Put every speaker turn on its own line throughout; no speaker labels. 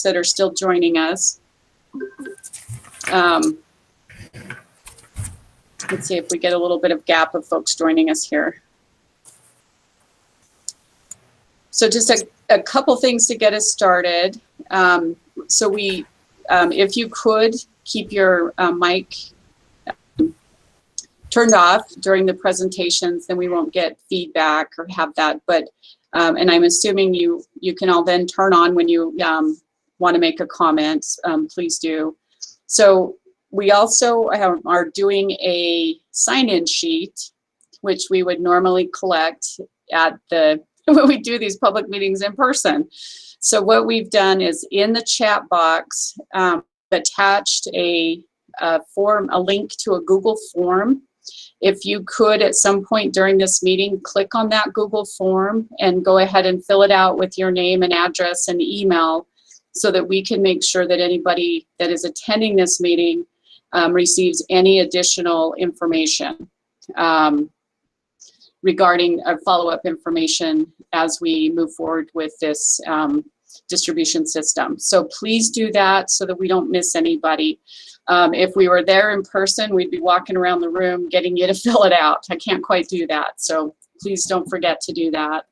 that are still joining us. Let's see if we get a little bit of gap of folks joining us here. So just a couple things to get us started. So we, if you could keep your mic turned off during the presentations, then we won't get feedback or have that. But and I'm assuming you can all then turn on when you want to make a comment. Please do. So we also are doing a sign-in sheet, which we would normally collect at the when we do these public meetings in person. So what we've done is in the chat box attached a form, a link to a Google form. If you could at some point during this meeting click on that Google form and go ahead and fill it out with your name and address and email, so that we can make sure that anybody that is attending this meeting receives any additional information regarding follow-up information as we move forward with this distribution system. So please do that so that we don't miss anybody. If we were there in person, we'd be walking around the room getting you to fill it out. I can't quite do that, so please don't forget to do that.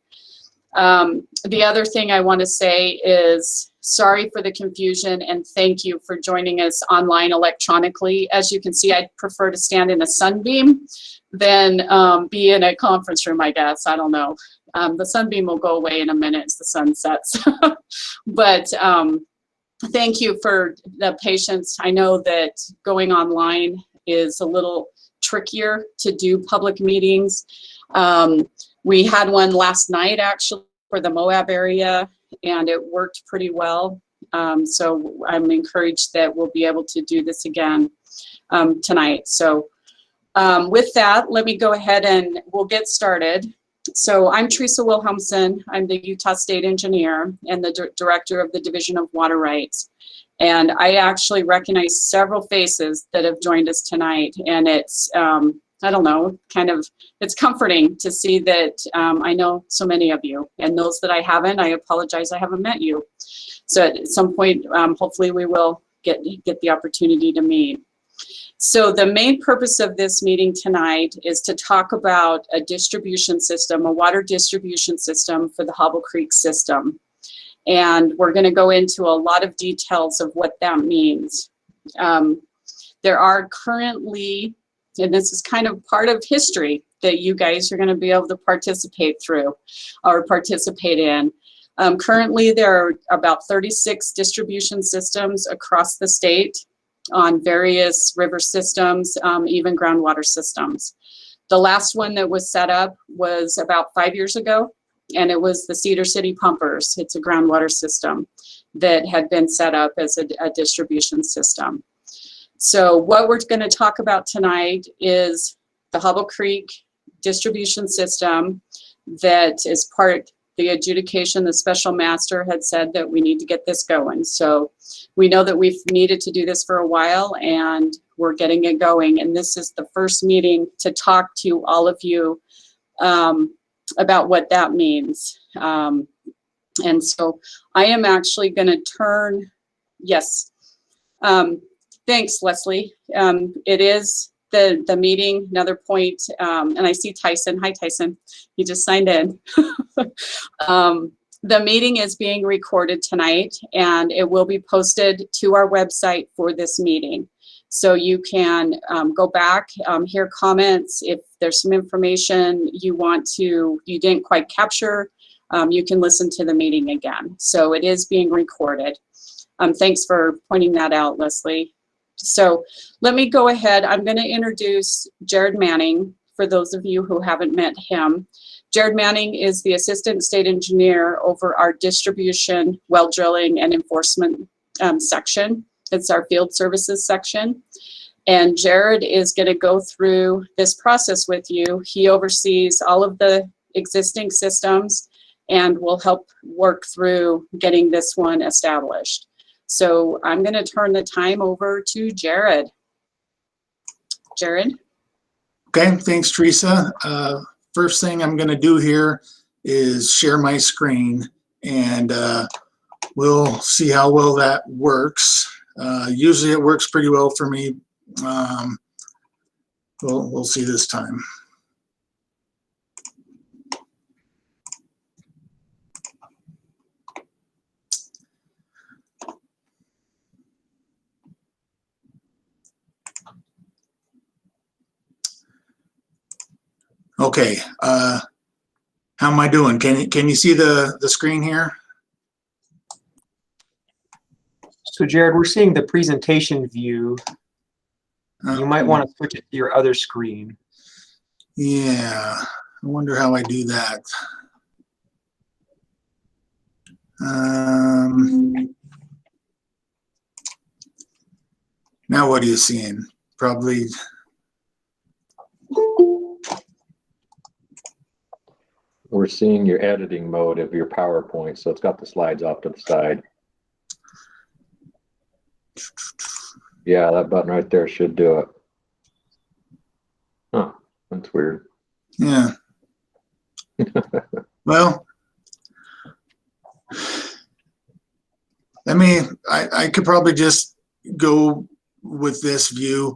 The other thing I want to say is sorry for the confusion and thank you for joining us online electronically. As you can see, I'd prefer to stand in a sunbeam than be in a conference room, I guess. I don't know. The sunbeam will go away in a minute as the sun sets. But thank you for the patience. I know that going online is a little trickier to do public meetings. We had one last night actually for the Moab area, and it worked pretty well. So I'm encouraged that we'll be able to do this again tonight. So with that, let me go ahead and we'll get started. So I'm Teresa Wilhelmsen. I'm the Utah State Engineer and the Director of the Division of Water Rights. And I actually recognize several faces that have joined us tonight. And it's, I don't know, kind of, it's comforting to see that I know so many of you. And those that I haven't, I apologize, I haven't met you. So at some point, hopefully we will get the opportunity to meet. So the main purpose of this meeting tonight is to talk about a distribution system, a water distribution system for the Hobble Creek system. And we're going to go into a lot of details of what that means. There are currently, and this is kind of part of history that you guys are going to be able to participate through or participate in. Currently, there are about 36 distribution systems across the state on various river systems, even groundwater systems. The last one that was set up was about 5 years ago, and it was the Cedar City Pumpers. It's a groundwater system that had been set up as a distribution system. So what we're going to talk about tonight is the Hobble Creek distribution system that is part, the adjudication, the special master had said that we need to get this going. So we know that we've needed to do this for a while and we're getting it going. And this is the first meeting to talk to all of you about what that means. And so I am actually going to turn, yes. Thanks, Leslie. It is the meeting, another point, and I see Tyson. Hi, Tyson. You just signed in. The meeting is being recorded tonight, and it will be posted to our website for this meeting. So you can go back, hear comments. If there's some information you didn't quite capture, you can listen to the meeting again. So it is being recorded. Thanks for pointing that out, Leslie. So let me go ahead. I'm going to introduce Jared Manning for those of you who haven't met him. Jared Manning is the Assistant State Engineer over our distribution, well drilling, and enforcement section. It's our field services section. And Jared is going to go through this process with you. He oversees all of the existing systems and will help work through getting this one established. So I'm going to turn the time over to Jared. Jared?
Okay, thanks, Teresa. First thing I'm going to do here is share my screen, and we'll see how well that works. Usually it works pretty well for me. We'll see this time. Okay, how am I doing? Can you see the screen here?
So Jared, we're seeing the presentation view. You might want to switch it to your other screen.
Yeah, I wonder how I do that. Now what are you seeing? Probably.
We're seeing your editing mode of your PowerPoint, so it's got the slides off to the side. Yeah, that button right there should do it. Huh, that's weird.
Yeah. Well, I could probably just go with this view.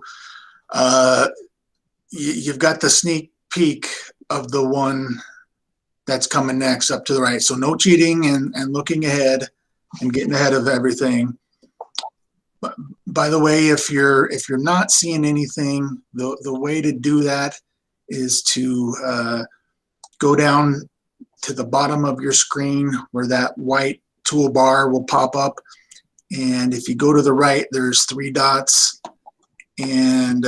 You've got the sneak peek of the one that's coming next up to the right. So no cheating and looking ahead and getting ahead of everything. But by the way, if you're not seeing anything, the way to do that is to go down to the bottom of your screen where that white toolbar will pop up. And if you go to the right, there's 3 dots, and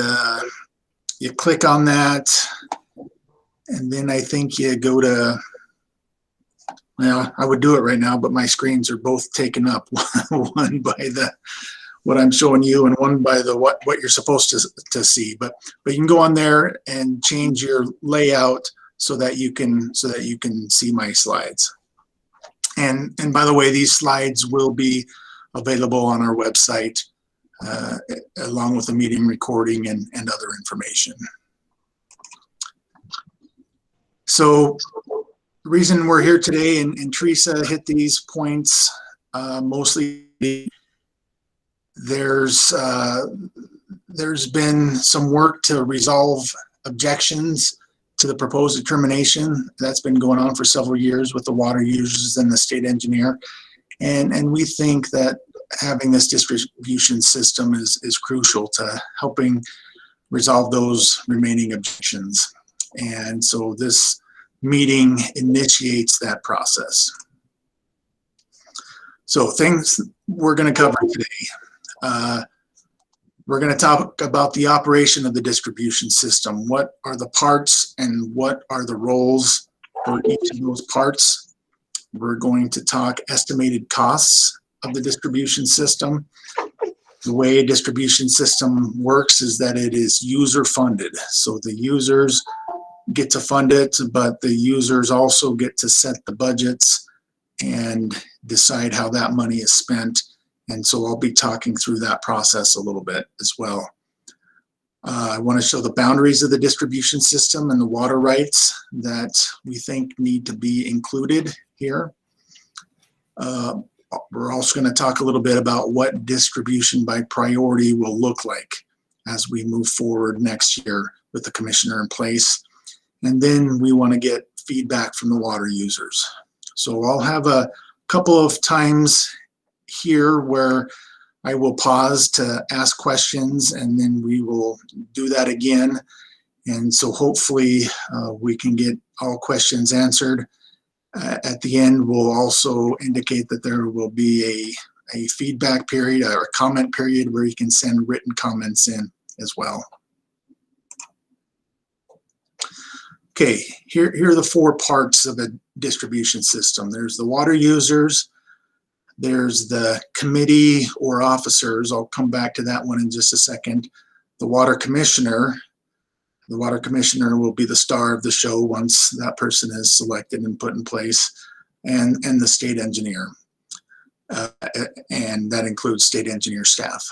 you click on that. And then I think you go to, well, I would do it right now, but my screens are both taken up, one by what I'm showing you and one by the what you're supposed to see. But you can go on there and change your layout so that you can see my slides. And by the way, these slides will be available on our website along with the meeting recording and other information. So the reason we're here today, and Teresa hit these points mostly, there's been some work to resolve objections to the proposed determination. That's been going on for several years with the water users and the state engineer. And we think that having this distribution system is crucial to helping resolve those remaining objections. And so this meeting initiates that process. So things we're going to cover today. We're going to talk about the operation of the distribution system. What are the parts and what are the roles for each of those parts? We're going to talk estimated costs of the distribution system. The way a distribution system works is that it is user funded. So the users get to fund it, but the users also get to set the budgets and decide how that money is spent. And so I'll be talking through that process a little bit as well. I want to show the boundaries of the distribution system and the water rights that we think need to be included here. We're also going to talk a little bit about what distribution by priority will look like as we move forward next year with the commissioner in place. And then we want to get feedback from the water users. So I'll have a couple of times here where I will pause to ask questions, and then we will do that again. And so hopefully we can get all questions answered. At the end, we'll also indicate that there will be a feedback period or a comment period where you can send written comments in as well. Okay, here are the 4 parts of a distribution system. There's the water users, there's the committee or officers. I'll come back to that one in just a second. The water commissioner. The water commissioner will be the star of the show once that person is selected and put in place, and the state engineer. And that includes state engineer staff.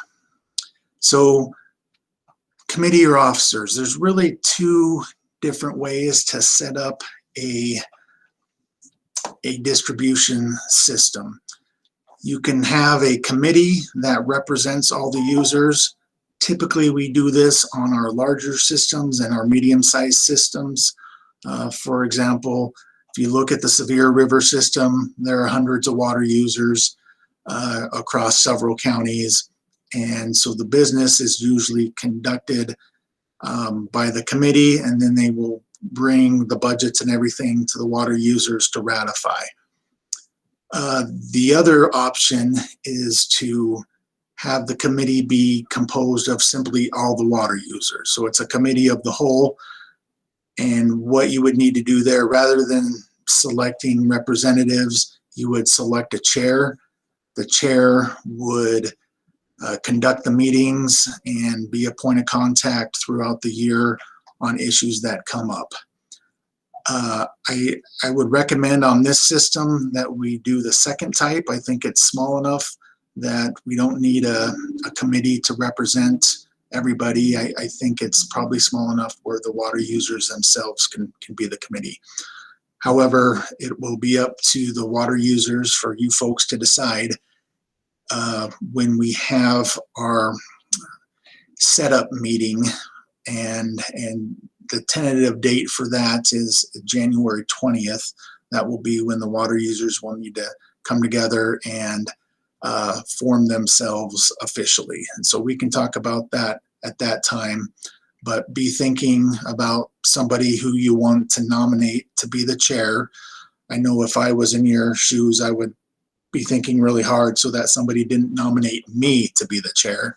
So committee or officers, there's really 2 different ways to set up a distribution system. You can have a committee that represents all the users. Typically, we do this on our larger systems and our medium-sized systems. For example, if you look at the Sevier River system, there are hundreds of water users across several counties. And so the business is usually conducted by the committee, and then they will bring the budgets and everything to the water users to ratify. The other option is to have the committee be composed of simply all the water users. So it's a committee of the whole. And what you would need to do there, rather than selecting representatives, you would select a chair. The chair would conduct the meetings and be a point of contact throughout the year on issues that come up. I would recommend on this system that we do the second type. I think it's small enough that we don't need a committee to represent everybody. I think it's probably small enough where the water users themselves can be the committee. However, it will be up to the water users for you folks to decide when we have our setup meeting, and the tentative date for that is January 20th. That will be when the water users will need to come together and form themselves officially. And so we can talk about that at that time, but be thinking about somebody who you want to nominate to be the chair. I know if I was in your shoes, I would be thinking really hard so that somebody didn't nominate me to be the chair.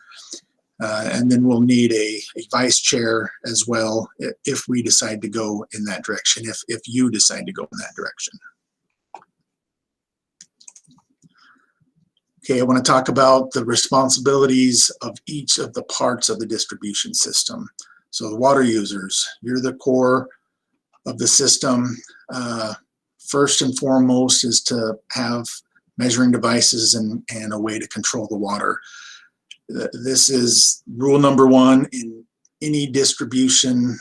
And then we'll need a vice chair as well if we decide to go in that direction, if you decide to go in that direction. Okay, I want to talk about the responsibilities of each of the parts of the distribution system. So the water users, you're the core of the system. First and foremost is to have measuring devices and a way to control the water. This is rule number one in any distribution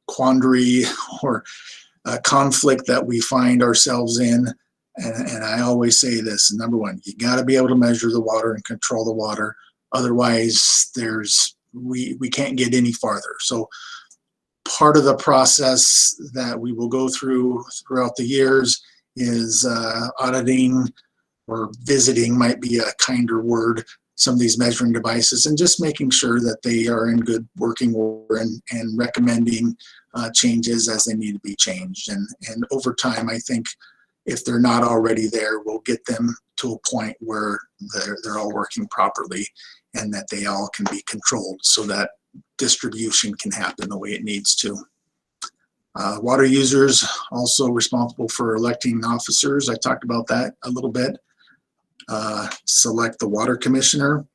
quandary or conflict that we find ourselves in. And I always say this, number one, you got to be able to measure the water and control the water. Otherwise, we can't get any farther. So part of the process that we will go through throughout the years is auditing, or visiting might be a kinder word, some of these measuring devices, and just making sure that they are in good working order and recommending changes as they need to be changed. And over time, I think if they're not already there, we'll get them to a point where they're all working properly and that they all can be controlled so that distribution can happen the way it needs to. Water users also responsible for electing officers. I talked about that a little bit. Select the water commissioner.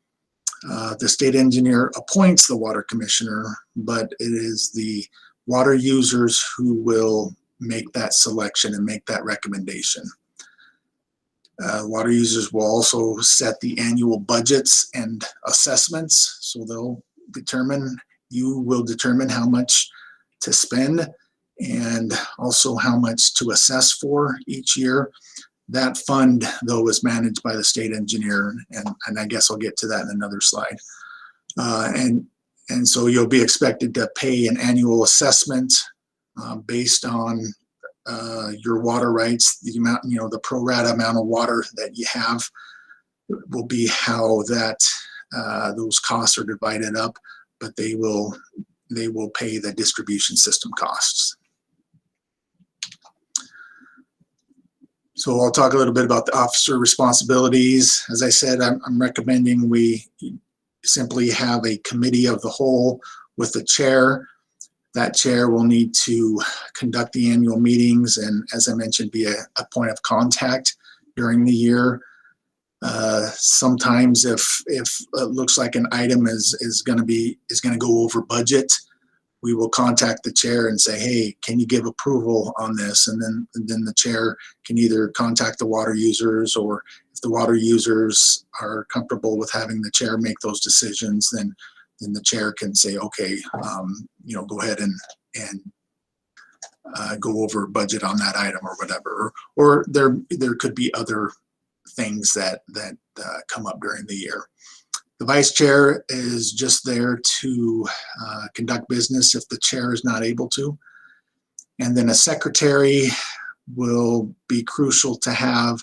The state engineer appoints the water commissioner, but it is the water users who will make that selection and make that recommendation. Water users will also set the annual budgets and assessments. So you will determine how much to spend and also how much to assess for each year. That fund, though, is managed by the state engineer, and I guess I'll get to that in another slide. And so you'll be expected to pay an annual assessment based on your water rights. The amount, the pro rata amount of water that you have will be how that those costs are divided up, but they will pay the distribution system costs. So I'll talk a little bit about the officer responsibilities. As I said, I'm recommending we simply have a committee of the whole with the chair. That chair will need to conduct the annual meetings and, as I mentioned, be a point of contact during the year. Sometimes if it looks like an item is going to go over budget, we will contact the chair and say, hey, can you give approval on this? And then the chair can either contact the water users, or if the water users are comfortable with having the chair make those decisions, then the chair can say, okay, go ahead and go over budget on that item or whatever. Or there could be other things that come up during the year. The vice chair is just there to conduct business if the chair is not able to. And then a secretary will be crucial to have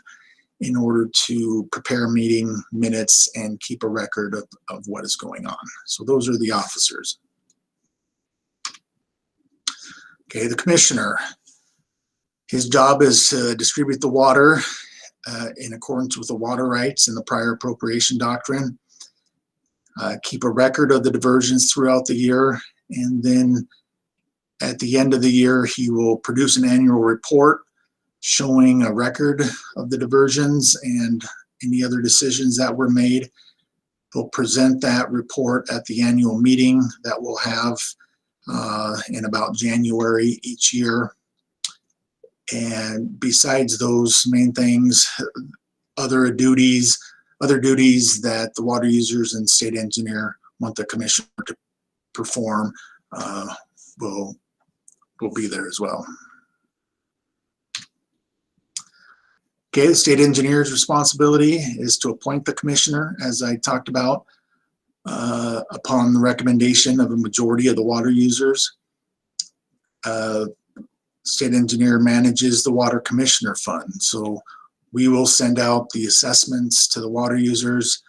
in order to prepare meeting minutes and keep a record of what is going on. So those are the officers. Okay, the commissioner. His job is to distribute the water in accordance with the water rights and the prior appropriation doctrine. Keep a record of the diversions throughout the year, and then at the end of the year, he will produce an annual report showing a record of the diversions and any other decisions that were made. He'll present that report at the annual meeting that we'll have in about January each year. And besides those main things, other duties that the water users and state engineer want the commissioner to perform will be there as well. Okay, the state engineer's responsibility is to appoint the commissioner, as I talked about, upon the recommendation of a majority of the water users. State engineer manages the water commissioner fund. So we will send out the assessments to the water users.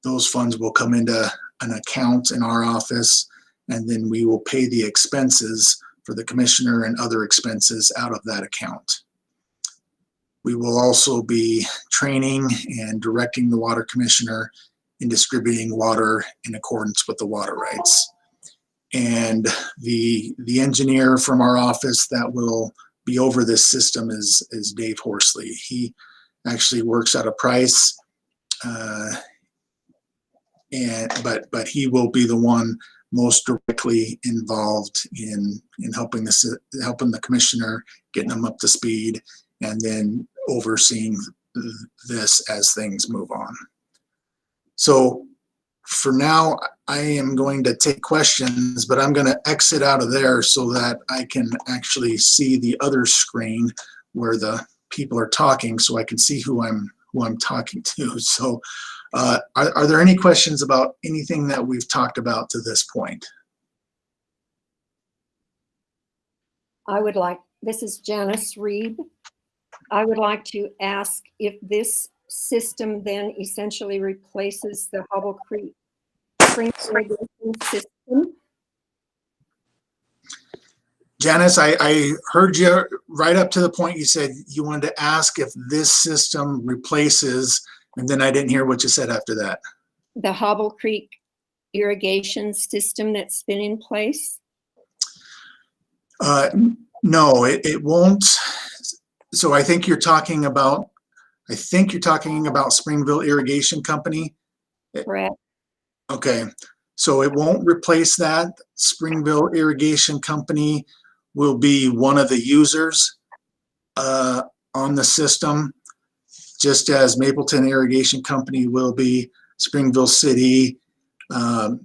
Those funds will come into an account in our office, and then we will pay the expenses for the commissioner and other expenses out of that account. We will also be training and directing the water commissioner in distributing water in accordance with the water rights. And the engineer from our office that will be over this system is Dave Horsley. He actually works out of Price, but he will be the one most directly involved in helping the commissioner, getting them up to speed, and then overseeing this as things move on. So for now, I am going to take questions, but I'm going to exit out of there so that I can actually see the other screen where the people are talking, so I can see who I'm talking to. So are there any questions about anything that we've talked about to this point?
This is Janice Reed. I would like to ask if this system then essentially replaces the Hobble Creek spring irrigation system.
Janice, I heard you right up to the point you said you wanted to ask if this system replaces, and then I didn't hear what you said after that.
The Hobble Creek irrigation system that's been in place?
No, it won't. So I think you're talking about Springville Irrigation Company.
Correct.
Okay, so it won't replace that. Springville Irrigation Company will be one of the users on the system, just as Mapleton Irrigation Company will be, Springville City, and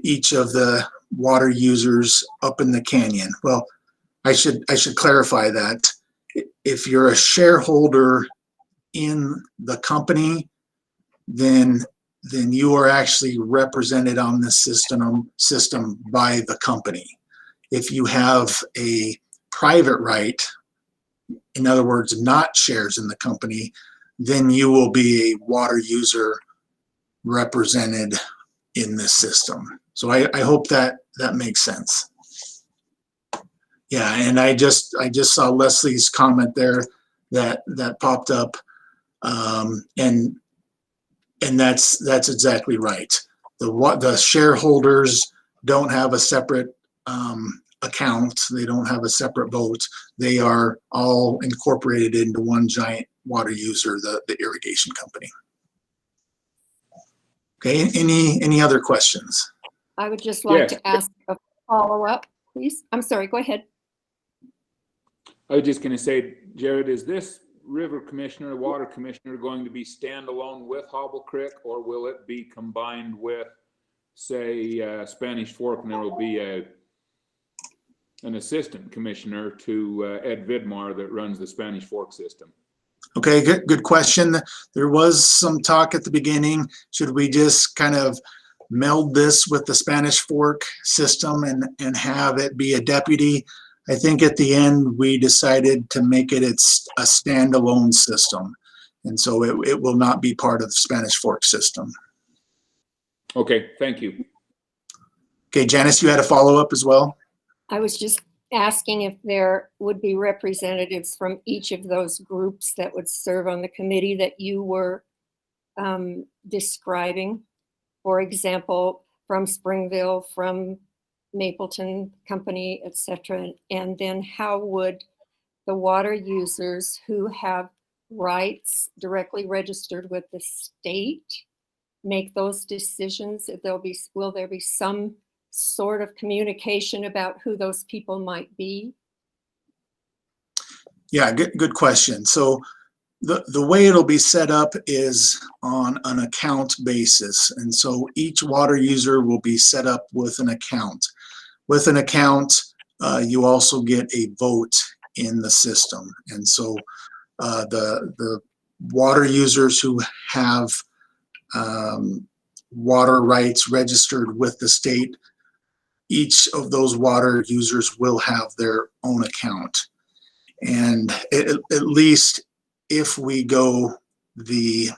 each of the water users up in the canyon. Well, I should clarify that. If you're a shareholder in the company, then you are actually represented on this system by the company. If you have a private right, in other words, not shares in the company, then you will be a water user represented in this system. So I hope that makes sense. Yeah, and I just saw Leslie's comment there that popped up, and that's exactly right. The shareholders don't have a separate account. They don't have a separate vote. They are all incorporated into one giant water user, the irrigation company. Okay, any other questions?
I would just like
Yes.
to ask a follow-up, please. I'm sorry, go ahead.
I was just going to say, Jared, is this river commissioner, water commissioner going to be standalone with Hobble Creek, or will it be combined with, say, Spanish Fork, and there will be an assistant commissioner to Ed Vidmar that runs the Spanish Fork system?
Okay, good question. There was some talk at the beginning. Should we just kind of meld this with the Spanish Fork system and have it be a deputy? I think at the end we decided to make it a standalone system. And so it will not be part of the Spanish Fork system.
Okay, thank you.
Okay, Janice, you had a follow-up as well?
I was just asking if there would be representatives from each of those groups that would serve on the committee that you were describing. For example, from Springville, from Mapleton Company, etc. And then how would the water users who have rights directly registered with the state make those decisions? Will there be some sort of communication about who those people might be?
Yeah, good question. So the way it'll be set up is on an account basis. And so each water user will be set up with an account. With an account, you also get a vote in the system. And so the water users who have water rights registered with the state, each of those water users will have their own account. And at least if we go the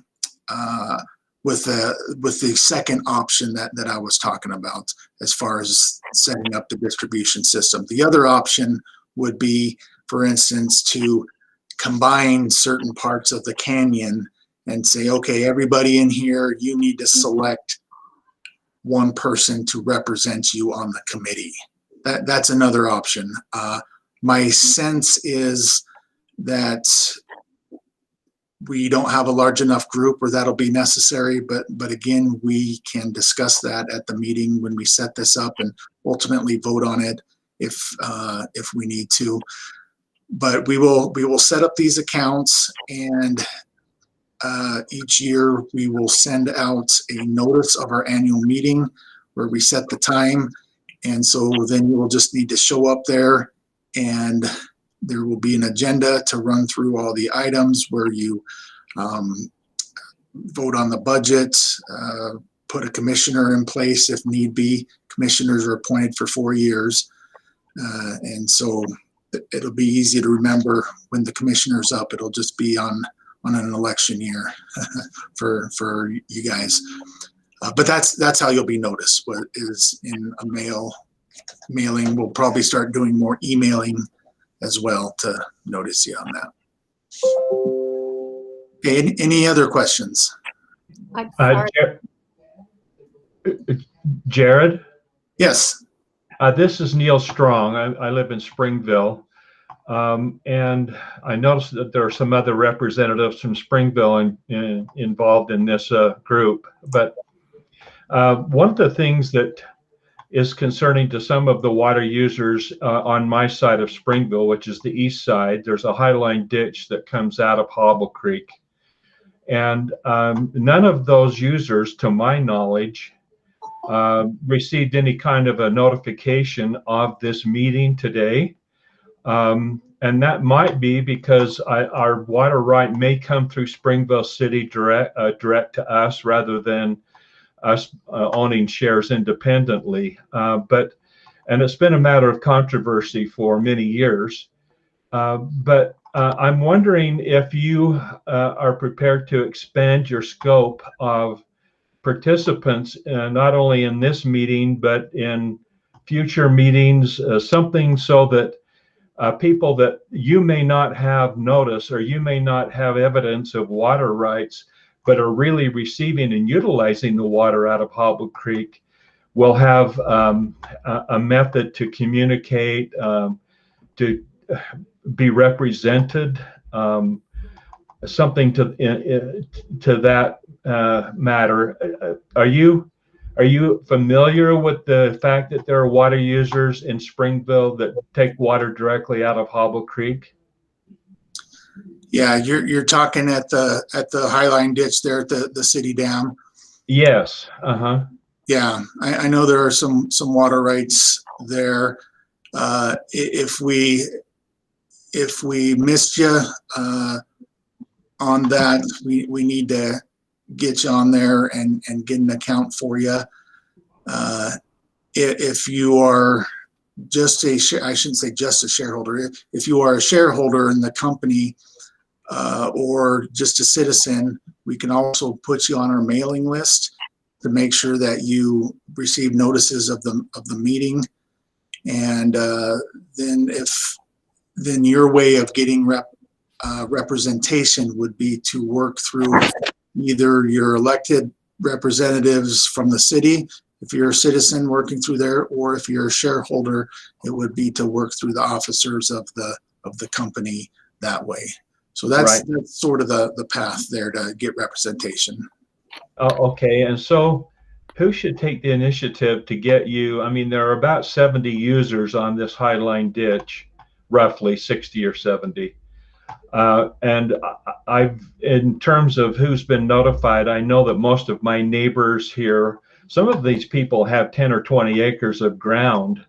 with the second option that I was talking about, as far as setting up the distribution system. The other option would be, for instance, to combine certain parts of the canyon and say, okay, everybody in here, you need to select one person to represent you on the committee. That's another option. My sense is that we don't have a large enough group where that'll be necessary, but again, we can discuss that at the meeting when we set this up and ultimately vote on it if we need to. But we will set up these accounts, and each year we will send out a notice of our annual meeting where we set the time. And so then you will just need to show up there, and there will be an agenda to run through all the items where you vote on the budget, put a commissioner in place if need be. Commissioners are appointed for 4 years. And so it'll be easy to remember when the commissioner's up. It'll just be on an election year for you guys. But that's how you'll be noticed, is in a mailing. We'll probably start doing more emailing as well to notice you on that. Okay, any other questions?
I'm sorry.
Jared,
Yes.
this is Neil Strong. I live in Springville. And I noticed that there are some other representatives from Springville involved in this group. But one of the things that is concerning to some of the water users on my side of Springville, which is the east side, there's a highline ditch that comes out of Hobble Creek. And none of those users, to my knowledge, received any kind of a notification of this meeting today. And that might be because our water right may come through Springville City direct to us rather than us owning shares independently. And it's been a matter of controversy for many years. But I'm wondering if you are prepared to expand your scope of participants, not only in this meeting, but in future meetings, something so that people that you may not have notice or you may not have evidence of water rights, but are really receiving and utilizing the water out of Hobble Creek will have a method to communicate, to be represented, something to that matter. Are you familiar with the fact that there are water users in Springville that take water directly out of Hobble Creek?
Yeah, you're talking at the highline ditch there at the city dam.
Yes. Uh-huh.
Yeah, I know there are some water rights there. If we missed you, on that, we need to get you on there and get an account for you. If you are just I shouldn't say just a shareholder. If you are a shareholder in the company or just a citizen, we can also put you on our mailing list to make sure that you receive notices of the meeting. And then your way of getting representation would be to work through either your elected representatives from the city, if you're a citizen working through there, or if you're a shareholder, it would be to work through the officers of the company that way. So that's sort of the path there to get representation.
Okay, and so who should take the initiative to get you? I mean, there are about 70 users on this Highline ditch, roughly 60 or 70. And in terms of who's been notified, I know that most of my neighbors here, some of these people have 10 or 20 acres of ground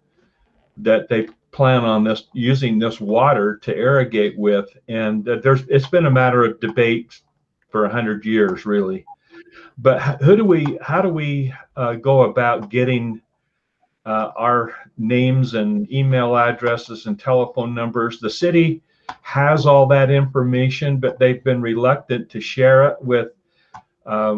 that they plan on using this water to irrigate with. And it's been a matter of debate for 100 years, really. But how do we go about getting our names and email addresses and telephone numbers? The city has all that information, but they've been reluctant to share it with.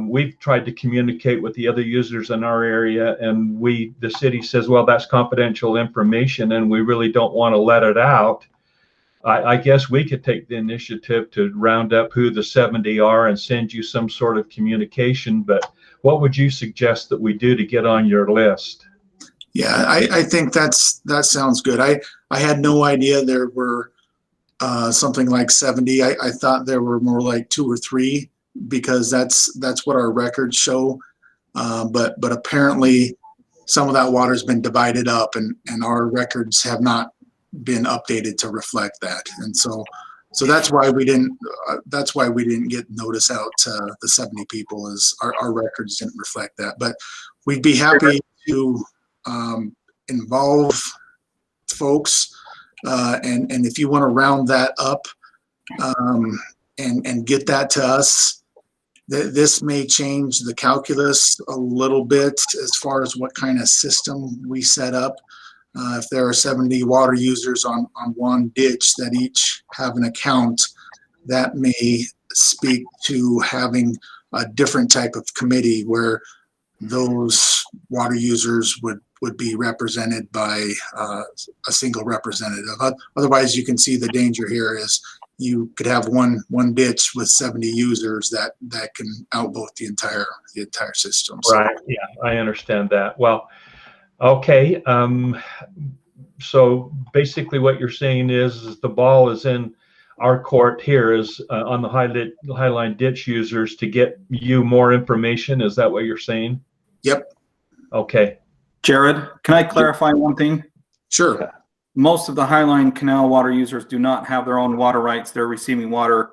We've tried to communicate with the other users in our area, and the city says, well, that's confidential information, and we really don't want to let it out. I guess we could take the initiative to round up who the 70 are and send you some sort of communication. But what would you suggest that we do to get on your list?
Yeah, I think that sounds good. I had no idea there were something like 70. I thought there were more like 2 or 3 because that's what our records show. But apparently some of that water has been divided up, and our records have not been updated to reflect that. And so that's why we didn't get notice out to the 70 people, is our records didn't reflect that. But we'd be happy to involve folks, and if you want to round that up and get that to us, this may change the calculus a little bit as far as what kind of system we set up. If there are 70 water users on one ditch that each have an account, that may speak to having a different type of committee where those water users would be represented by a single representative. Otherwise, you can see the danger here is you could have one ditch with 70 users that can outvote the entire system. So.
Right. Yeah, I understand that. Well, okay. So basically, what you're saying is the ball is in our court here, is on the Highline ditch users to get you more information. Is that what you're saying?
Yep.
Okay. Jared,
can I clarify one thing?
Sure.
Most of the Highline Canal water users do not have their own water rights. They're receiving water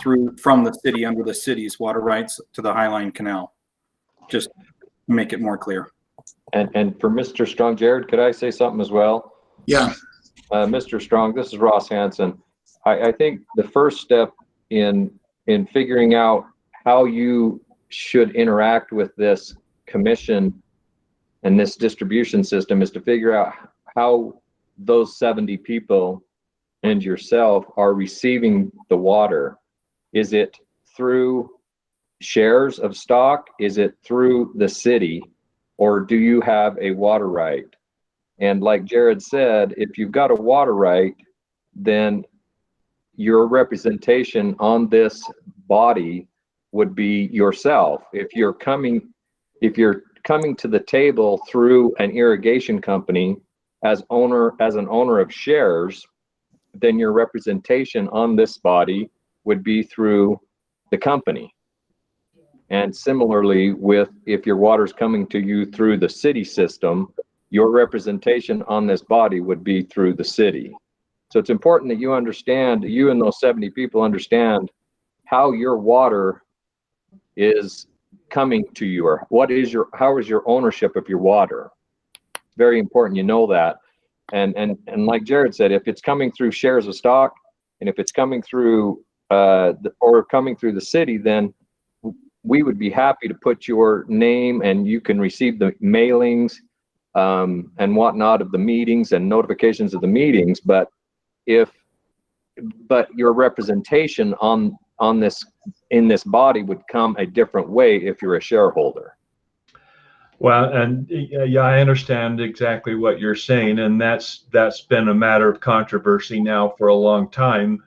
from the city under the city's water rights to the Highline Canal. Just make it more clear.
And for Mr. Strong, Jared, could I say something as well?
Yeah.
Mr. Strong, this is Ross Hansen. I think the first step in figuring out how you should interact with this commission and this distribution system is to figure out how those 70 people and yourself are receiving the water. Is it through shares of stock? Is it through the city? Or do you have a water right? And like Jared said, if you've got a water right, then your representation on this body would be yourself. If you're coming to the table through an irrigation company as an owner of shares, then your representation on this body would be through the company. And similarly, if your water's coming to you through the city system, your representation on this body would be through the city. So it's important that you and those 70 people understand how your water is coming to you, or how is your ownership of your water. Very important you know that. And like Jared said, if it's coming through shares of stock, and if it's coming through or coming through the city, then we would be happy to put your name, and you can receive the mailings and whatnot of the meetings and notifications of the meetings. But your representation on this, in this body, would come a different way if you're a shareholder.
Well, and yeah, I understand exactly what you're saying, and that's been a matter of controversy now for a long time.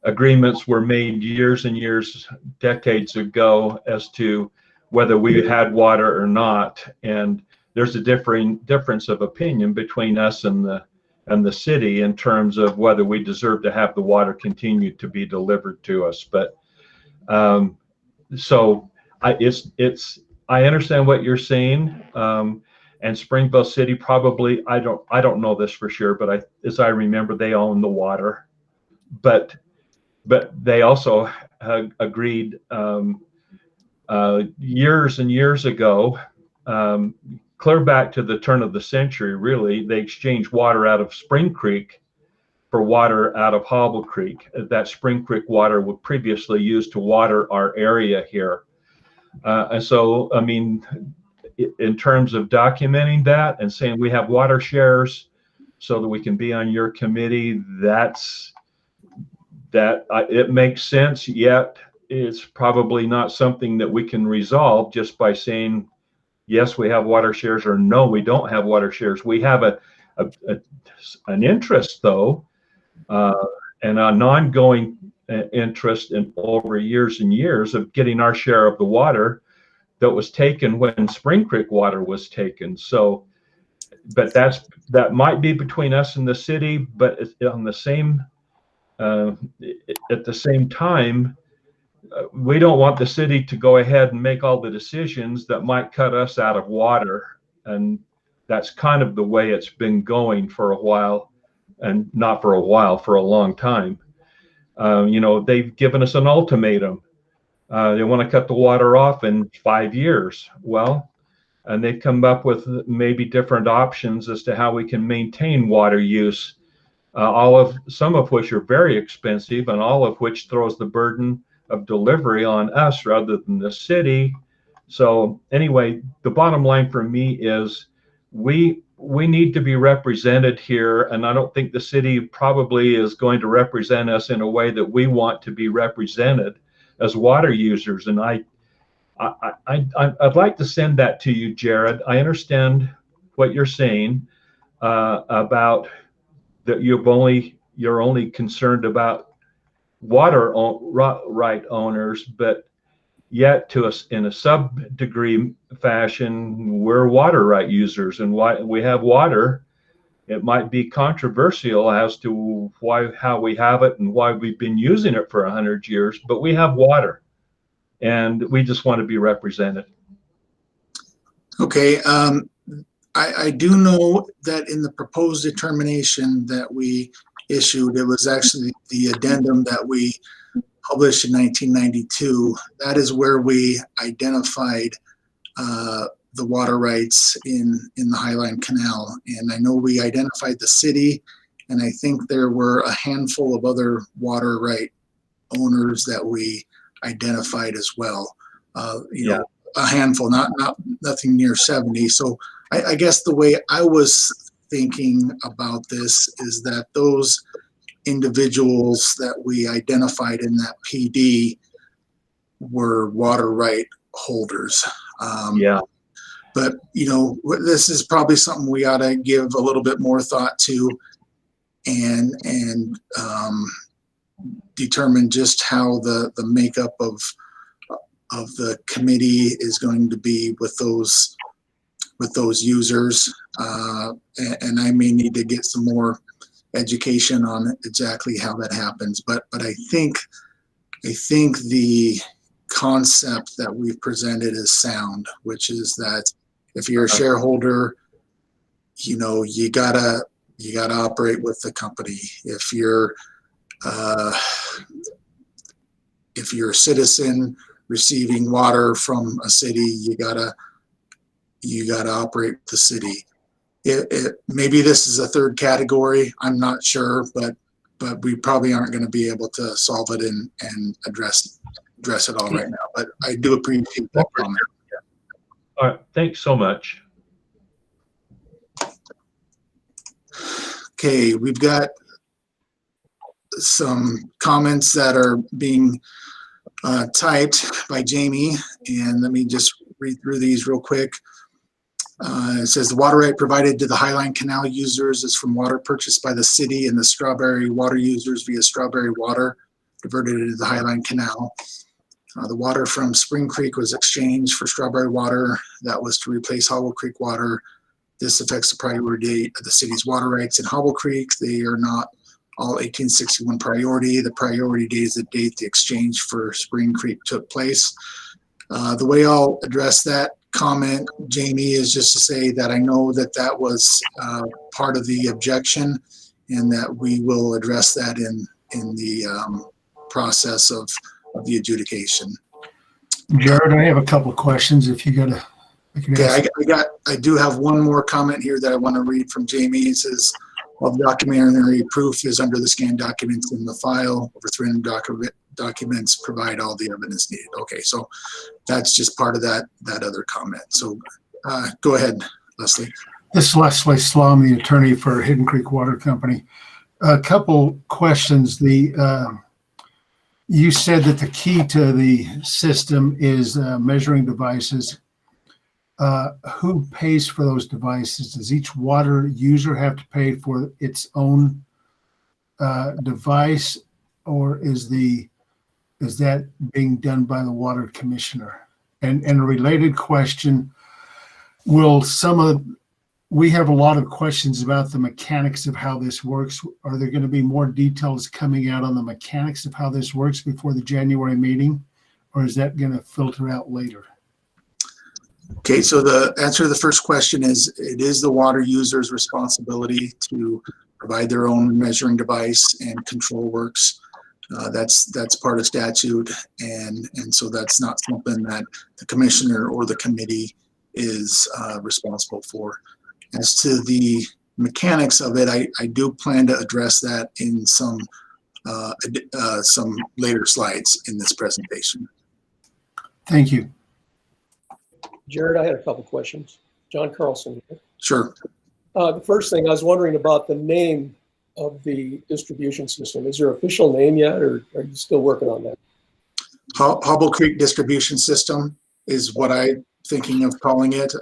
Agreements were made years and years, decades ago, as to whether we had water or not, and there's a difference of opinion between us and the city in terms of whether we deserve to have the water continue to be delivered to us. But so I understand what you're saying, and Springville City probably, I don't know this for sure, but as I remember, they own the water, but they also agreed years and years ago, clear back to the turn of the century, really, they exchanged water out of Spring Creek for water out of Hobble Creek. That Spring Creek water was previously used to water our area here. And so, I mean, in terms of documenting that and saying we have water shares so that we can be on your committee, it makes sense, yet it's probably not something that we can resolve just by saying, yes, we have water shares, or no, we don't have water shares. We have an interest, though, and an ongoing interest in over years and years of getting our share of the water that was taken when Spring Creek water was taken. So, but that might be between us and the city, but on the same at the same time, we don't want the city to go ahead and make all the decisions that might cut us out of water. And that's kind of the way it's been going for a while, and not for a while, for a long time. You know, they've given us an ultimatum. They want to cut the water off in 5 years. Well, and they've come up with maybe different options as to how we can maintain water use, some of which are very expensive, and all of which throws the burden of delivery on us rather than the city. So anyway, the bottom line for me is we need to be represented here, and I don't think the city probably is going to represent us in a way that we want to be represented as water users. And I'd like to send that to you, Jared. I understand what you're saying about that you're only concerned about water right owners, but yet to us in a sub-degree fashion, we're water right users, and why we have water. It might be controversial as to how we have it and why we've been using it for 100 years, but we have water, and we just want to be represented.
Okay. I do know that in the proposed determination that we issued, it was actually the addendum that we published in 1992. That is where we identified the water rights in the Highline Canal. And I know we identified the city, and I think there were a handful of other water right owners that we identified as well. You know, a handful, nothing near 70. So I guess the way I was thinking about this is that those individuals that we identified in that PD were water right holders. But, you know, this is probably something we ought to give a little bit more thought to and determine just how the makeup of the committee is going to be with those users. And I may need to get some more education on exactly how that happens. But I think the concept that we've presented is sound, which is that if you're a shareholder, you know, you gotta operate with the company. If you're a citizen receiving water from a city, you gotta operate with the city. Maybe this is a third category, I'm not sure, but but we probably aren't going to be able to solve it and address it all right now. But I do appreciate that comment.
All right, thanks so much.
Okay, we've got some comments that are being typed by Jamie, and let me just read through these real quick. It says the water right provided to the Highline Canal users is from water purchased by the city and the Strawberry water users via Strawberry water diverted into the Highline Canal. The water from Spring Creek was exchanged for Strawberry water. That was to replace Hobble Creek water. This affects the priority date of the city's water rights in Hobble Creek. They are not all 1861 priority. The priority date is the date the exchange for Spring Creek took place. The way I'll address that comment, Jamie, is just to say that I know that that was part of the objection, and that we will address that in the process of the adjudication.
Jared, I have a couple of questions if you got to.
Okay, I do have one more comment here that I want to read from Jamie. It says, well, the documentary proof is under the scanned documents in the file. Over 300 documents provide all the evidence needed. Okay, so that's just part of that other comment. So go ahead, Leslie.
This is Leslie Slom, the attorney for Hidden Creek Water Company. A couple questions. You said that the key to the system is measuring devices. Who pays for those devices? Does each water user have to pay for its own device, or is that being done by the water commissioner? And a related question, we have a lot of questions about the mechanics of how this works. Are there going to be more details coming out on the mechanics of how this works before the January meeting, or is that going to filter out later?
Okay, so the answer to the first question is it is the water user's responsibility to provide their own measuring device, and control works. That's part of statute, and so that's not something that the commissioner or the committee is responsible for. As to the mechanics of it, I do plan to address that in some later slides in this presentation.
Thank you.
Jared, I had a couple questions. John Carlson here.
Sure.
The first thing, I was wondering about the name of the distribution system. Is there an official name yet, or are you still working on that?
Hobble Creek Distribution System is what I'm thinking of calling it.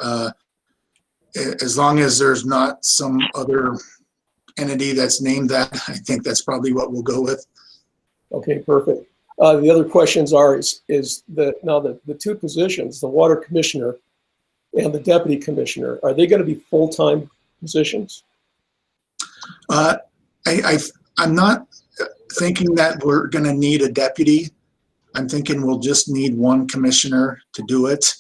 As long as there's not some other entity that's named that, I think that's probably what we'll go with.
Okay, perfect. The other questions are, is the two positions, the water commissioner and the deputy commissioner, are they going to be full-time positions?
I'm not thinking that we're going to need a deputy. I'm thinking we'll just need one commissioner to do it.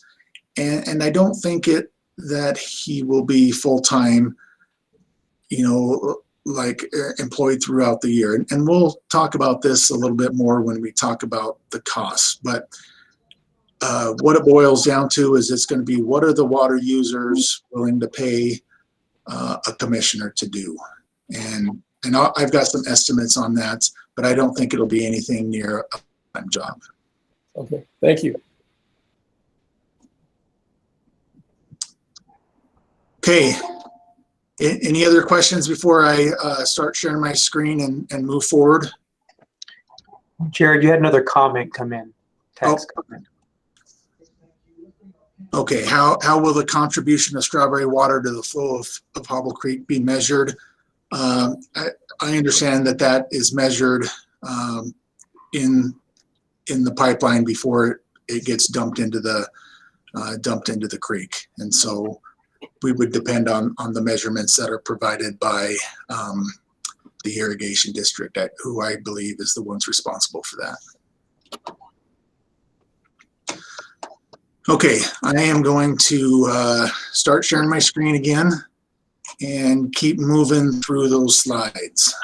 And I don't think that he will be full-time, like employed throughout the year. And we'll talk about this a little bit more when we talk about the costs. But what it boils down to is it's going to be, what are the water users willing to pay a commissioner to do? And I've got some estimates on that, but I don't think it'll be anything near a full-time job.
Okay, thank you.
Okay. Any other questions before I start sharing my screen and move forward?
Jared, you had another comment come in. Text comment.
Okay, how will the contribution of Strawberry water to the flow of Hobble Creek be measured? I understand that is measured in the pipeline before it gets dumped into the creek, and so we would depend on the measurements that are provided by the irrigation district, who I believe is the ones responsible for that. Okay, I am going to start sharing my screen again and keep moving through those slides.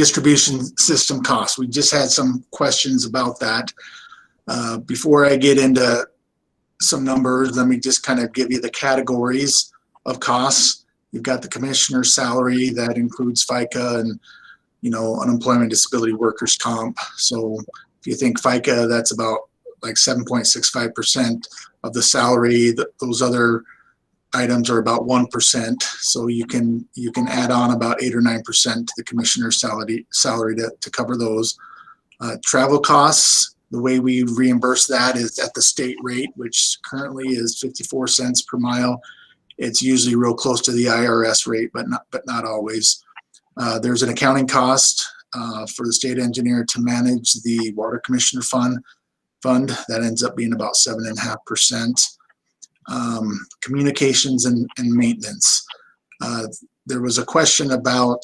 distribution system costs. We just had some questions about that. Before I get into some numbers, let me just kind of give you the categories of costs. You've got the commissioner's salary that includes FICA and, you know, unemployment, disability, workers' comp. So if you think FICA, that's about like 7.65% of the salary. Those other items are about 1%. So you can add on about 8 or 9% to the commissioner's salary to cover those. Travel costs, the way we reimburse that is at the state rate, which currently is 54 cents per mile. It's usually real close to the IRS rate, but not always. There's an accounting cost for the state engineer to manage the water commissioner fund that ends up being about 7.5%. Communications and maintenance. There was a question about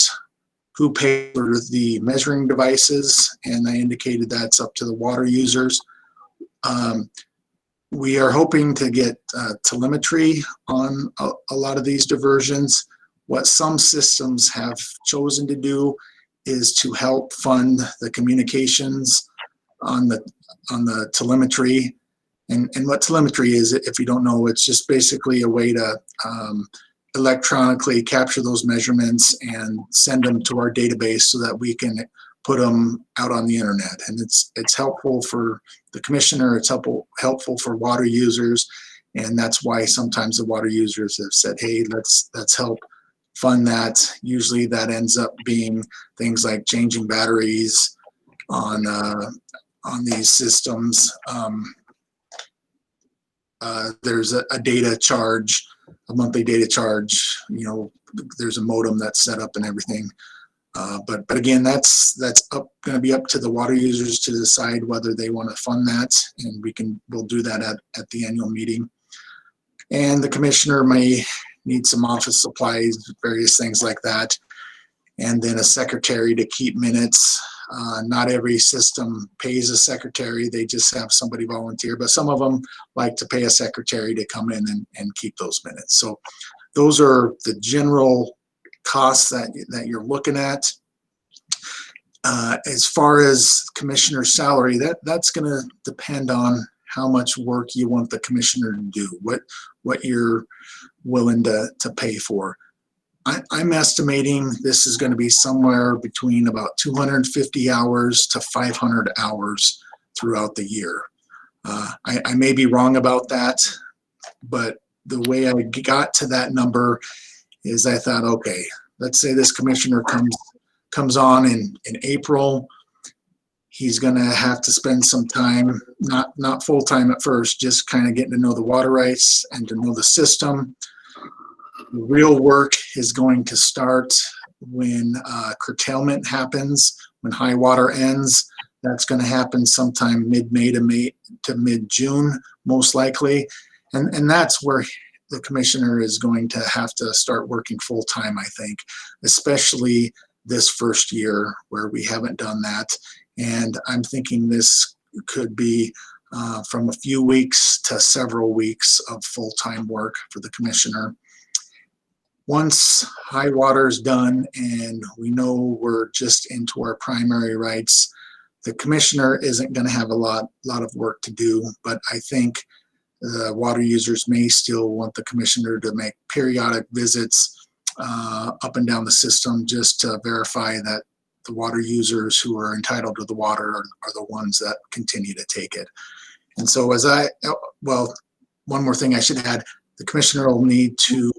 who pays for the measuring devices, and I indicated that's up to the water users. We are hoping to get telemetry on a lot of these diversions. What some systems have chosen to do is to help fund the communications on the telemetry. And what telemetry is, if you don't know, it's just basically a way to electronically capture those measurements and send them to our database so that we can put them out on the internet. And it's helpful for the commissioner, it's helpful for water users, and that's why sometimes the water users have said, hey, let's help fund that. Usually that ends up being things like changing batteries on these systems. There's a data charge, a monthly data charge. You know, there's a modem that's set up and everything. But again, that's going to be up to the water users to decide whether they want to fund that, and we'll do that at the annual meeting. And the commissioner may need some office supplies, various things like that, and then a secretary to keep minutes. Not every system pays a secretary; they just have somebody volunteer. But some of them like to pay a secretary to come in and keep those minutes. So those are the general costs that you're looking at. As far as commissioner's salary, that's going to depend on how much work you want the commissioner to do, what you're willing to pay for. I'm estimating this is going to be somewhere between about 250 hours to 500 hours throughout the year. I may be wrong about that, but the way I got to that number is I thought, okay, let's say this commissioner comes on in April. He's going to have to spend some time, not full time at first, just kind of getting to know the water rights and to know the system. The real work is going to start when curtailment happens, when high water ends. That's going to happen sometime mid-May to mid-June, most likely. And that's where the commissioner is going to have to start working full-time, I think, especially this first year where we haven't done that. And I'm thinking this could be from a few weeks to several weeks of full-time work for the commissioner. Once high water is done and we know we're just into our primary rights, the commissioner isn't going to have a lot of work to do, but I think the water users may still want the commissioner to make periodic visits up and down the system just to verify that the water users who are entitled to the water are the ones that continue to take it. And so one more thing I should add, the commissioner will need to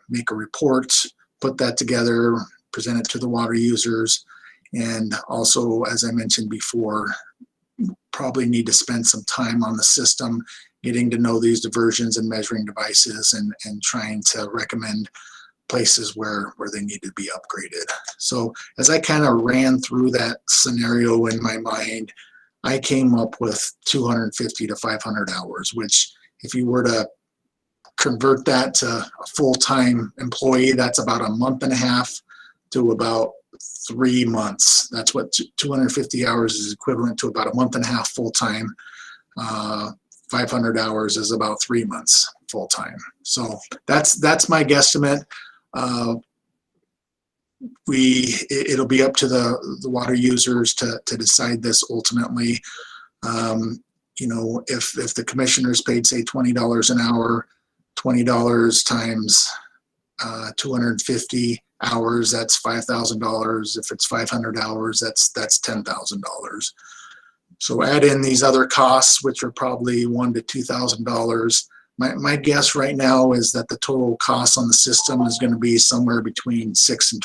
make a report, put that together, present it to the water users, and also, as I mentioned before, probably need to spend some time on the system, getting to know these diversions and measuring devices, and trying to recommend places where they need to be upgraded. So as I kind of ran through that scenario in my mind, I came up with 250 to 500 hours, which if you were to convert that to a full-time employee, that's about a month and a half to about 3 months. That's what 250 hours is equivalent to, about a month and a half full-time. 500 hours is about 3 months full-time. So that's my guesstimate. it'll be up to the water users to decide this ultimately. You know, if the commissioners paid, say, $20 an hour, $20 times 250 hours, that's $5,000. If it's 500 hours, that's $10,000. So add in these other costs, which are probably $1,000 to $2,000. My guess right now is that the total cost on the system is going to be somewhere between $6,000 and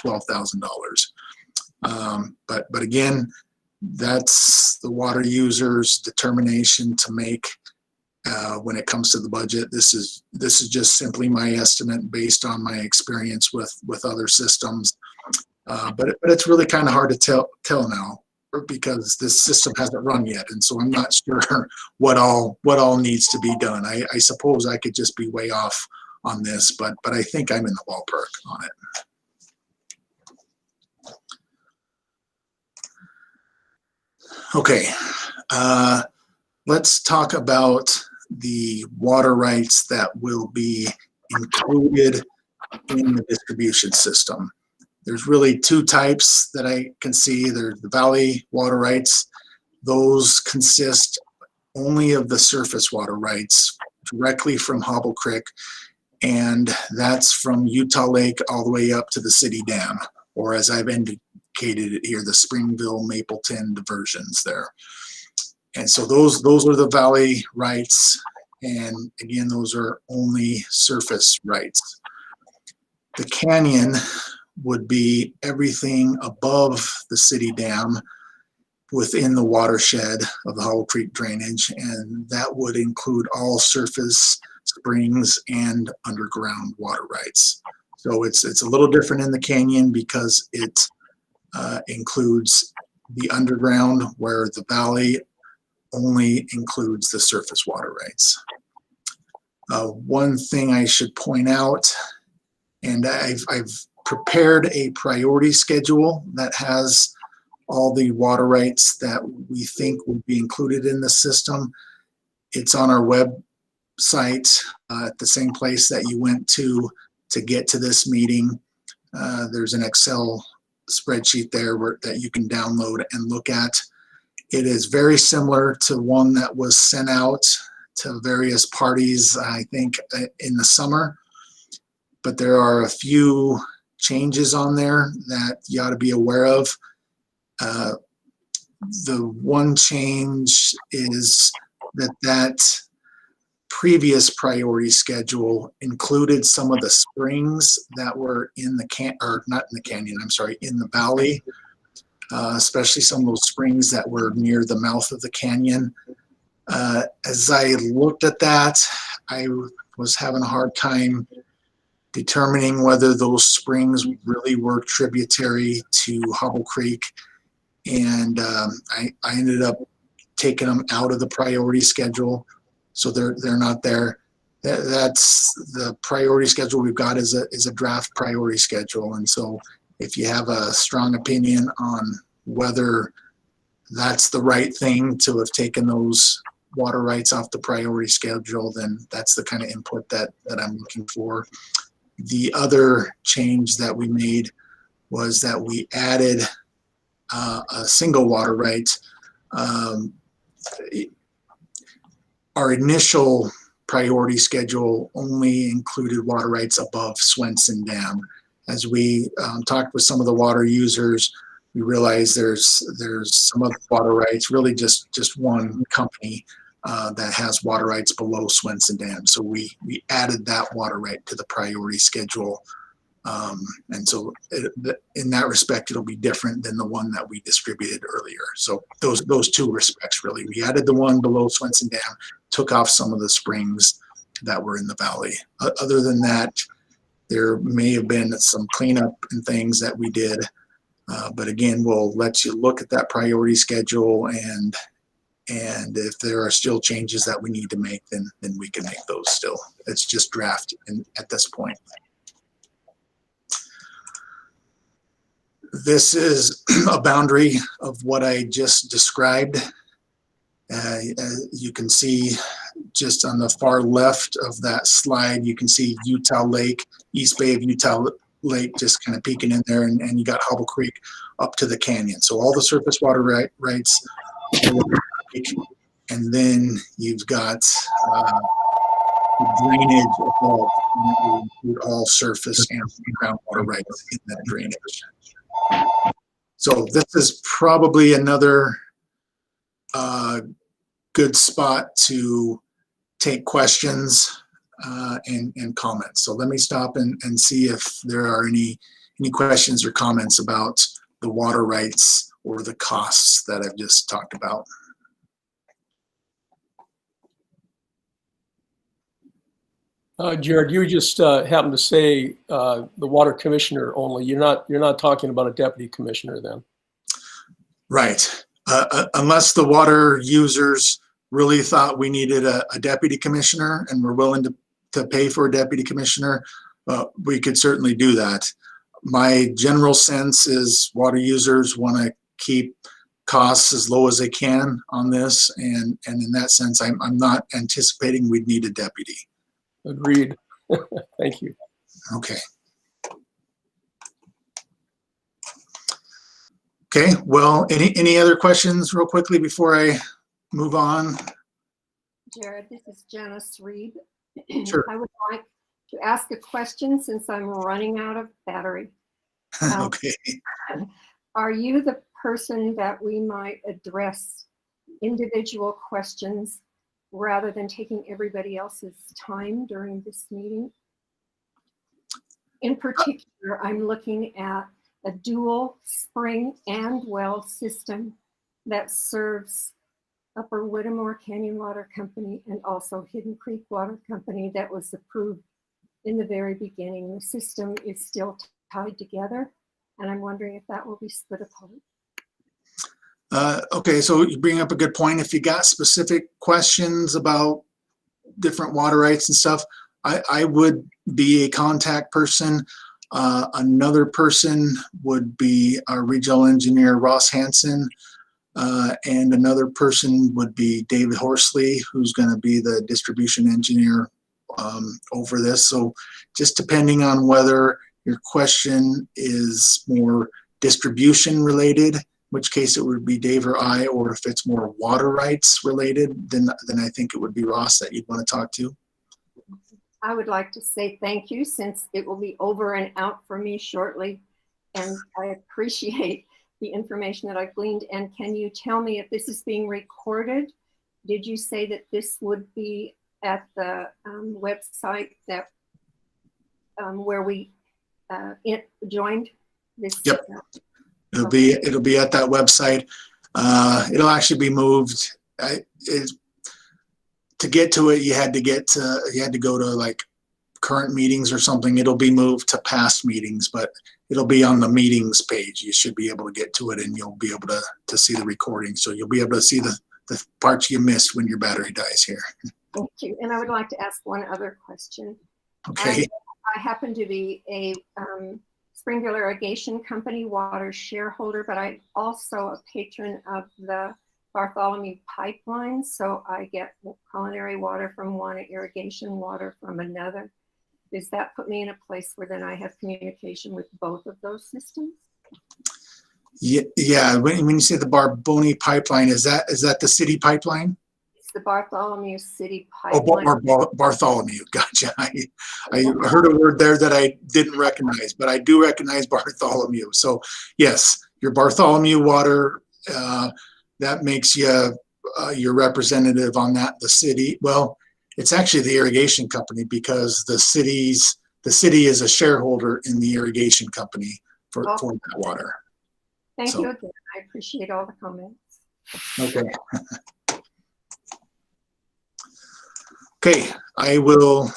$12,000. But again, that's the water user's determination to make when it comes to the budget. This is just simply my estimate based on my experience with other systems. But it's really kind of hard to tell now, because this system hasn't run yet, and so I'm not sure what all needs to be done. I suppose I could just be way off on this, but I think I'm in the ballpark on it. Okay, let's talk about the water rights that will be included in the distribution system. There's really two types that I can see. There's the valley water rights. Those consist only of the surface water rights directly from Hobble Creek, and that's from Utah Lake all the way up to the city dam, or as I've indicated here, the Springville Mapleton diversions there. And so those are the valley rights, and again, those are only surface rights. The canyon would be everything above the city dam within the watershed of the Hobble Creek drainage, and that would include all surface, springs, and underground water rights. So it's a little different in the canyon because it includes the underground, where the valley only includes the surface water rights. One thing I should point out, and I've prepared a priority schedule that has all the water rights that we think will be included in the system. It's on our website at the same place that you went to get to this meeting. There's an Excel spreadsheet there that you can download and look at. It is very similar to one that was sent out to various parties, I think, in the summer. But there are a few changes on there that you ought to be aware of. The one change is that previous priority schedule included some of the springs that were in the in the valley, especially some of those springs that were near the mouth of the canyon. As I looked at that, I was having a hard time determining whether those springs really were tributary to Hobble Creek, and I ended up taking them out of the priority schedule, so they're not there. That's the priority schedule we've got is a draft priority schedule, and so if you have a strong opinion on whether that's the right thing to have taken those water rights off the priority schedule, then that's the kind of input that I'm looking for. The other change that we made was that we added a single water right. Our initial priority schedule only included water rights above Swenson Dam. As we talked with some of the water users, we realized there's some other water rights, really just one company that has water rights below Swenson Dam. So we added that water right to the priority schedule. And so in that respect, it'll be different than the one that we distributed earlier. So those two respects, really. We added the one below Swenson Dam, took off some of the springs that were in the valley. Other than that, there may have been some cleanup and things that we did. But again, we'll let you look at that priority schedule, and if there are still changes that we need to make, then we can make those still. It's just draft at this point. This is a boundary of what I just described. You can see just on the far left of that slide, you can see Utah Lake, East Bay of Utah Lake just kind of peeking in there, and you got Hobble Creek up to the canyon. So all the surface water rights, and then you've got drainage above, all surface and groundwater rights in that drainage. So this is probably another good spot to take questions and comments. So let me stop and see if there are any questions or comments about the water rights or the costs that I've just talked about.
Jared, you just happened to say the water commissioner only. You're not talking about a deputy commissioner then.
Right. Unless the water users really thought we needed a deputy commissioner and were willing to pay for a deputy commissioner, we could certainly do that. My general sense is water users want to keep costs as low as they can on this, and in that sense, I'm not anticipating we'd need a deputy.
Agreed. Thank you.
Okay. Okay, well, any other questions real quickly before I move on?
Jared, this is Janice Reed.
Sure.
I would like to ask a question since I'm running out of battery.
Okay.
Are you the person that we might address individual questions rather than taking everybody else's time during this meeting? In particular, I'm looking at a dual spring and well system that serves Upper Whittemore Canyon Water Company and also Hidden Creek Water Company that was approved in the very beginning. The system is still tied together, and I'm wondering if that will be split apart.
Okay, so you bring up a good point. If you got specific questions about different water rights and stuff, I would be a contact person. Another person would be our regional engineer, Ross Hansen, and another person would be David Horsley, who's going to be the distribution engineer over this. So just depending on whether your question is more distribution related, in which case it would be Dave or I, or if it's more water rights related, then I think it would be Ross that you'd want to talk to.
I would like to say thank you since it will be over and out for me shortly. And I appreciate the information that I've gleaned. And can you tell me if this is being recorded? Did you say that this would be at the website that where we joined this?
Yep. It'll be at that website. It'll actually be moved. To get to it, you had to go to like current meetings or something. It'll be moved to past meetings, but it'll be on the meetings page. You should be able to get to it, and you'll be able to see the recording. So you'll be able to see the parts you missed when your battery dies here.
Thank you. And I would like to ask one other question.
Okay.
I happen to be a Springville Irrigation Company water shareholder, but I'm also a patron of the Bartholomew pipeline. So I get culinary water from one, irrigation water from another. Does that put me in a place where then I have communication with both of those systems?
Yeah. When you say the Bartholomew pipeline, is that the city pipeline?
It's the Bartholomew City pipeline.
Oh, Bartholomew. Gotcha. I heard a word there that I didn't recognize, but I do recognize Bartholomew. So yes, your Bartholomew water, that makes you your representative on that. The city, well, it's actually the irrigation company, because the city is a shareholder in the irrigation company for that water.
Thank you again. I appreciate all the comments.
Okay. Okay, I will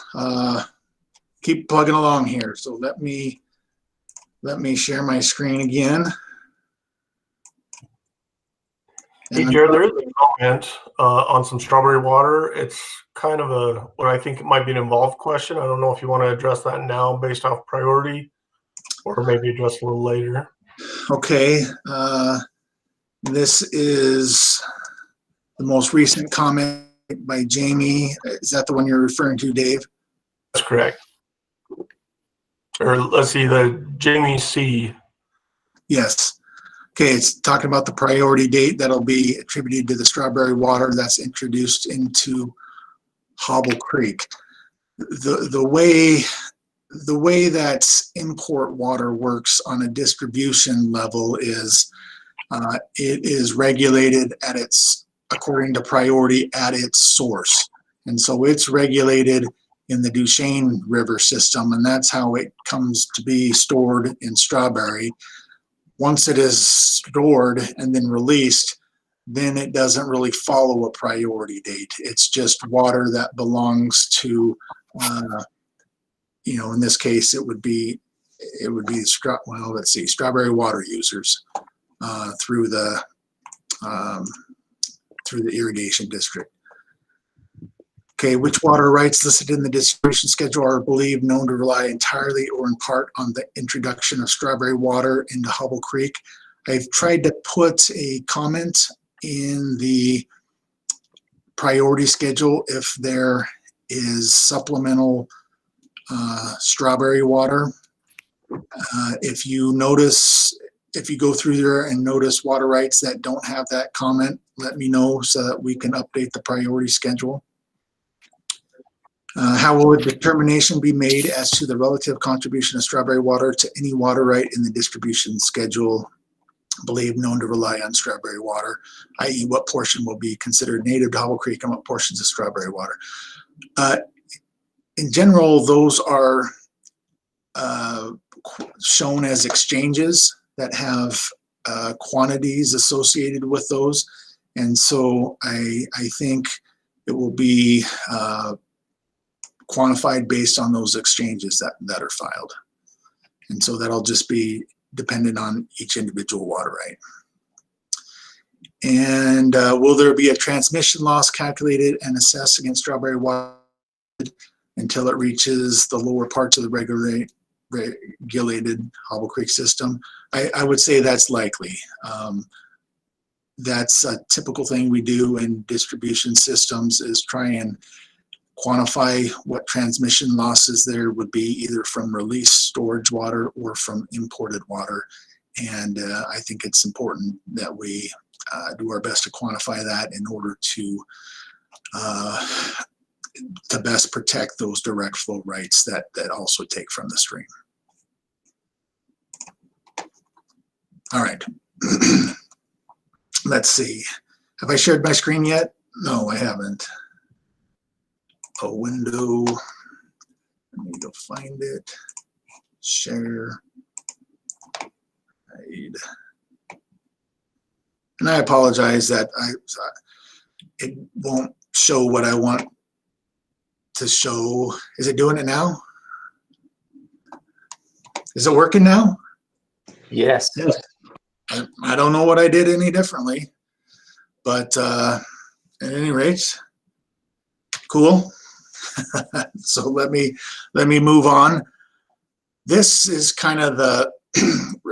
keep plugging along here. So let me share my screen again.
Hey, Jared, there is a comment on some strawberry water. It's kind of what I think it might be an involved question. I don't know if you want to address that now based off priority, or maybe address a little later.
Okay, this is the most recent comment by Jamie. Is that the one you're referring to, Dave?
That's correct. or let's see, the Jamie C.
Yes. Okay, it's talking about the priority date that'll be attributed to the strawberry water that's introduced into Hobble Creek. The way that import water works on a distribution level is it is regulated at its, according to priority, at its source. And so it's regulated in the Duchesne River system, and that's how it comes to be stored in Strawberry. Once it is stored and then released, then it doesn't really follow a priority date. It's just water that belongs to, you know, in this case, it would be well, let's see, Strawberry water users through the irrigation district. Okay, which water rights listed in the distribution schedule are believed known to rely entirely or in part on the introduction of Strawberry water into Hobble Creek? I've tried to put a comment in the priority schedule if there is supplemental Strawberry water. If you notice, if you go through there and notice water rights that don't have that comment, let me know so that we can update the priority schedule. How will a determination be made as to the relative contribution of Strawberry water to any water right in the distribution schedule believed known to rely on Strawberry water, i.e. what portion will be considered native to Hobble Creek and what portions of Strawberry water? In general, those are shown as exchanges that have quantities associated with those. And so I think it will be quantified based on those exchanges that are filed. And so that'll just be dependent on each individual water right. And will there be a transmission loss calculated and assessed against Strawberry water until it reaches the lower parts of the regulated Hobble Creek system? I would say that's likely. That's a typical thing we do in distribution systems, is try and quantify what transmission losses there would be either from released storage water or from imported water. And I think it's important that we do our best to quantify that in order to best protect those direct flow rights that also take from the stream. All right. Let's see. Have I shared my screen yet? No, I haven't. A window. Let me go find it. Share. Hide. And I apologize that it won't show what I want to show. Is it doing it now? Is it working now?
Yes.
I don't know what I did any differently, but at any rate, cool. So let me move on. This is kind of the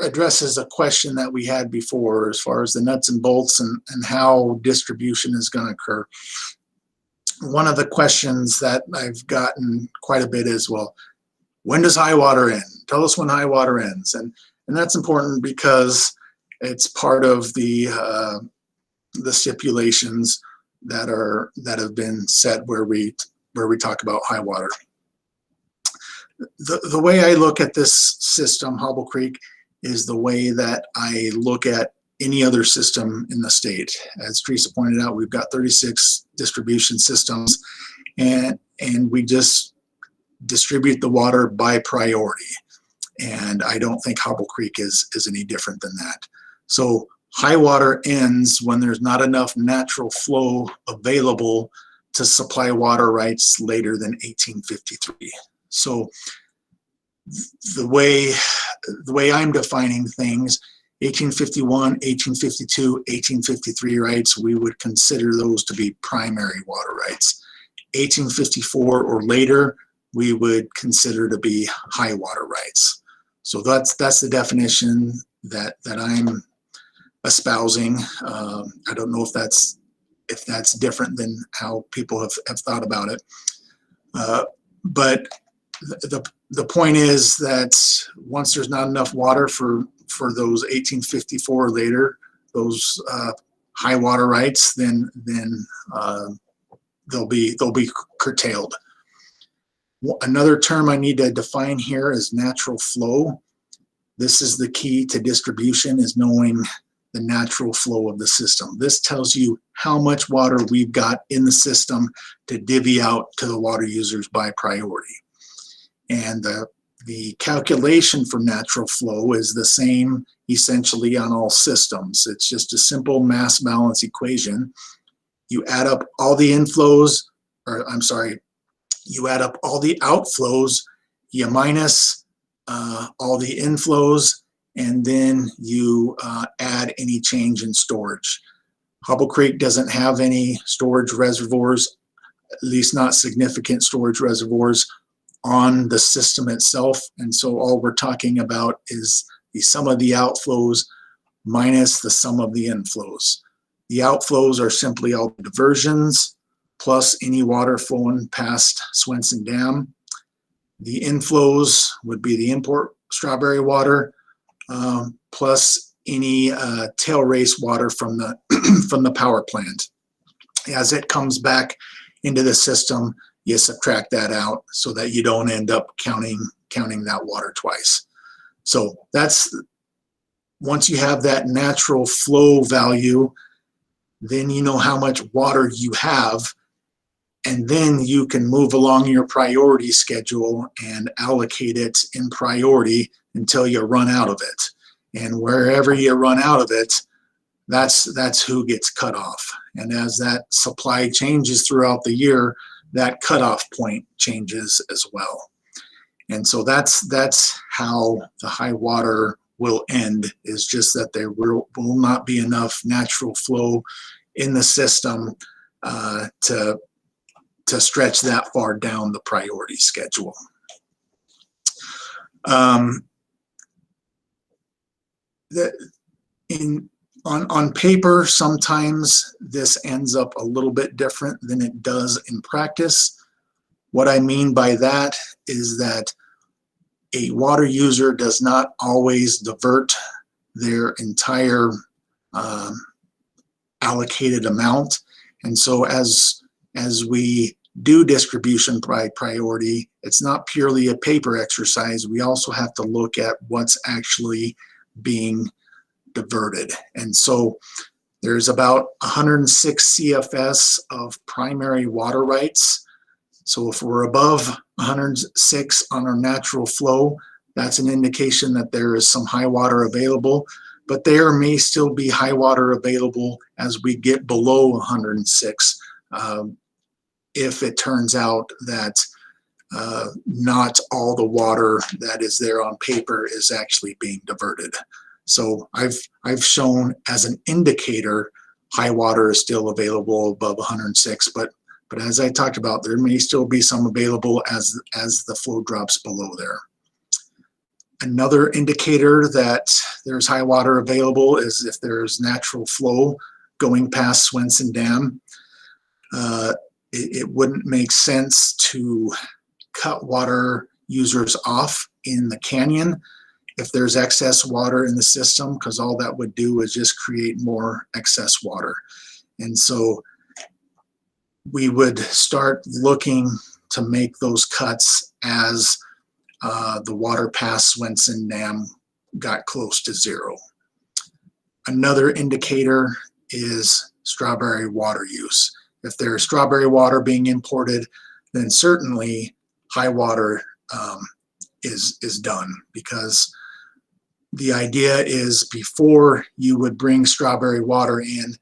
addresses a question that we had before as far as the nuts and bolts and how distribution is going to occur. One of the questions that I've gotten quite a bit is, well, when does high water end? Tell us when high water ends. And that's important because it's part of the stipulations that have been set where we talk about high water. The way I look at this system, Hobble Creek, is the way that I look at any other system in the state. As Teresa pointed out, we've got 36 distribution systems, and we just distribute the water by priority. And I don't think Hobble Creek is any different than that. So high water ends when there's not enough natural flow available to supply water rights later than 1853. So the way I'm defining things, 1851, 1852, 1853 rights, we would consider those to be primary water rights. 1854 or later, we would consider to be high water rights. So that's the definition that I'm espousing. I don't know if that's different than how people have thought about it. But the point is that once there's not enough water for those 1854 or later, those high water rights, then they'll be curtailed. Another term I need to define here is natural flow. This is the key to distribution, is knowing the natural flow of the system. This tells you how much water we've got in the system to divvy out to the water users by priority. And the calculation for natural flow is the same essentially on all systems. It's just a simple mass balance equation. You add up all the inflows, or I'm sorry, you add up all the outflows, you minus all the inflows, and then you add any change in storage. Hobble Creek doesn't have any storage reservoirs, at least not significant storage reservoirs on the system itself. And so all we're talking about is the sum of the outflows minus the sum of the inflows. The outflows are simply all diversions plus any water flowing past Swenson Dam. The inflows would be the import strawberry water, plus any tail race water from the from the power plant. As it comes back into the system, you subtract that out so that you don't end up counting that water twice. So that's, once you have that natural flow value, then you know how much water you have, and then you can move along your priority schedule and allocate it in priority until you run out of it. And wherever you run out of it, that's who gets cut off. And as that supply changes throughout the year, that cutoff point changes as well. And so that's how the high water will end, is just that there will not be enough natural flow in the system to stretch that far down the priority schedule. On paper, sometimes this ends up a little bit different than it does in practice. What I mean by that is that a water user does not always divert their entire allocated amount. And so as we do distribution by priority, it's not purely a paper exercise. We also have to look at what's actually being diverted. And so there's about 106 CFS of primary water rights. So if we're above 106 on our natural flow, that's an indication that there is some high water available, but there may still be high water available as we get below 106 if it turns out that not all the water that is there on paper is actually being diverted. So I've shown as an indicator high water is still available above 106, but as I talked about, there may still be some available as the flow drops below there. Another indicator that there's high water available is if there's natural flow going past Swenson Dam. It wouldn't make sense to cut water users off in the canyon if there's excess water in the system, because all that would do is just create more excess water. And so we would start looking to make those cuts as the water past Swenson Dam got close to zero. Another indicator is strawberry water use. If there's strawberry water being imported, then certainly high water is done, because the idea is before you would bring strawberry water in,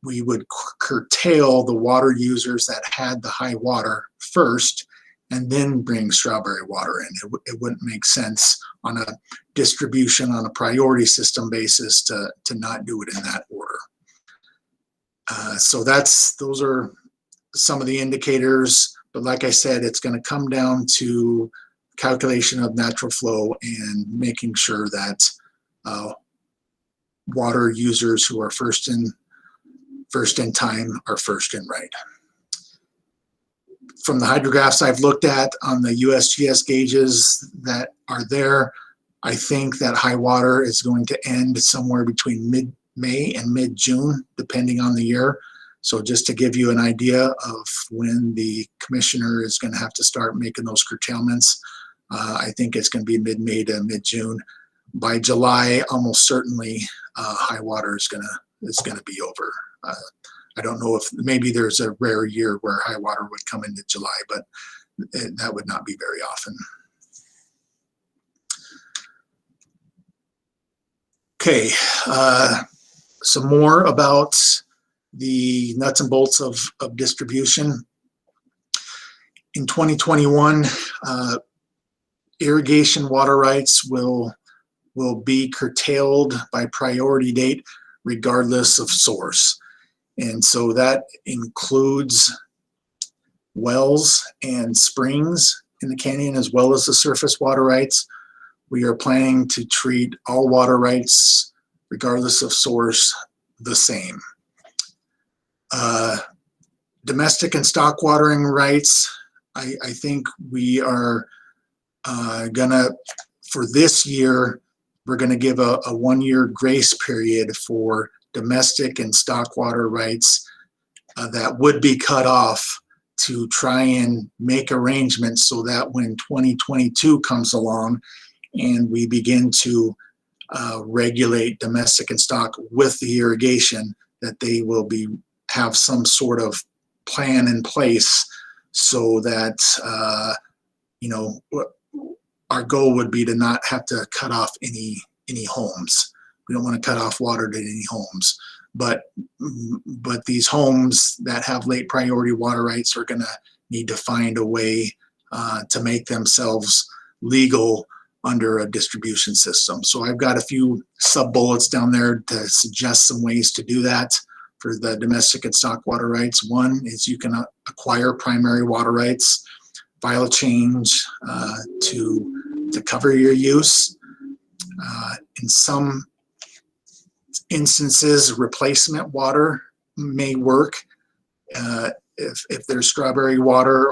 we would curtail the water users that had the high water first and then bring strawberry water in. It wouldn't make sense on a distribution on a priority system basis to not do it in that order. So those are some of the indicators, but like I said, it's going to come down to calculation of natural flow and making sure that water users who are first in time are first in right. from the hydrographs I've looked at on the USGS gauges that are there, I think that high water is going to end somewhere between mid-May and mid-June, depending on the year. So just to give you an idea of when the commissioner is going to have to start making those curtailments, I think it's going to be mid-May to mid-June. By July, almost certainly, high water is going to be over. I don't know if maybe there's a rare year where high water would come into July, but that would not be very often. Okay, some more about the nuts and bolts of distribution. In 2021, irrigation water rights will be curtailed by priority date regardless of source. And so that includes wells and springs in the canyon as well as the surface water rights. We are planning to treat all water rights regardless of source the same. Domestic and stock watering rights, I think we are gonna, for this year, we're gonna give a 1-year grace period for domestic and stock water rights that would be cut off to try and make arrangements so that when 2022 comes along and we begin to regulate domestic and stock with the irrigation, that they will have some sort of plan in place so that you know, our goal would be to not have to cut off any homes. We don't want to cut off water to any homes, but these homes that have late priority water rights are going to need to find a way to make themselves legal under a distribution system. So I've got a few sub bullets down there to suggest some ways to do that for the domestic and stock water rights. One is you can acquire primary water rights, file a change to cover your use. In some instances, replacement water may work. If there's strawberry water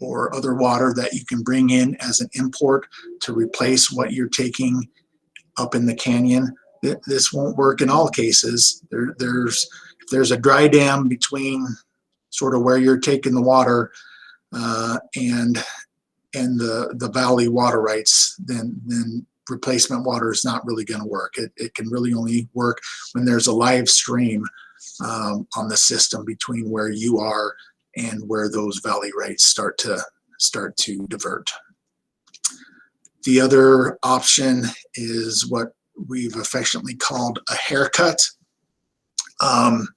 or other water that you can bring in as an import to replace what you're taking up in the canyon, this won't work in all cases. If there's a dry dam between sort of where you're taking the water and the valley water rights, then replacement water is not really going to work. It can really only work when there's a live stream on the system between where you are and where those valley rights start to divert. The other option is what we've affectionately called a haircut. And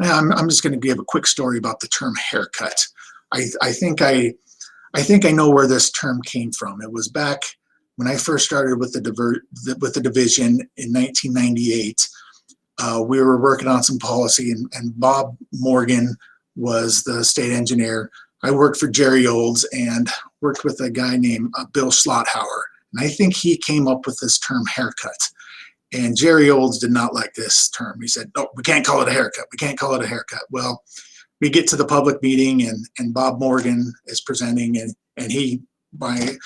I'm just going to give a quick story about the term haircut. I think I know where this term came from. It was back when I first started with the division in 1998. We were working on some policy, and Bob Morgan was the state engineer. I worked for Jerry Olds and worked with a guy named Bill Schlothauer. And I think he came up with this term haircut. And Jerry Olds did not like this term. He said, "No, we can't call it a haircut. We can't call it a haircut." Well, we get to the public meeting and Bob Morgan is presenting and he, by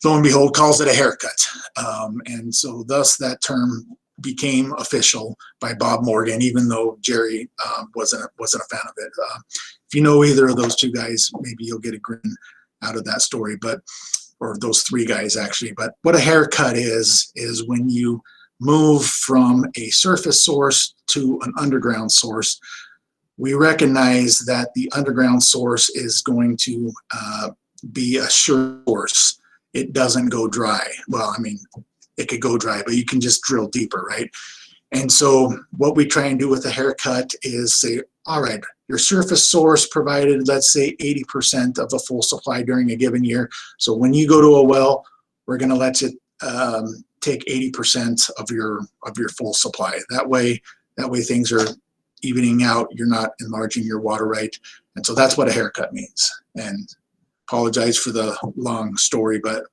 lo and behold, calls it a haircut. And so thus that term became official by Bob Morgan, even though Jerry wasn't a fan of it. If you know either of those two guys, maybe you'll get a grin out of that story, or those three guys actually. But what a haircut is when you move from a surface source to an underground source. We recognize that the underground source is going to be a sure source. It doesn't go dry. Well, I mean, it could go dry, but you can just drill deeper, right? And so what we try and do with a haircut is say, all right, your surface source provided, let's say 80% of a full supply during a given year. So when you go to a well, we're going to let you take 80% of your full supply. That way things are evening out. You're not enlarging your water right. And so that's what a haircut means. And apologize for the long story, but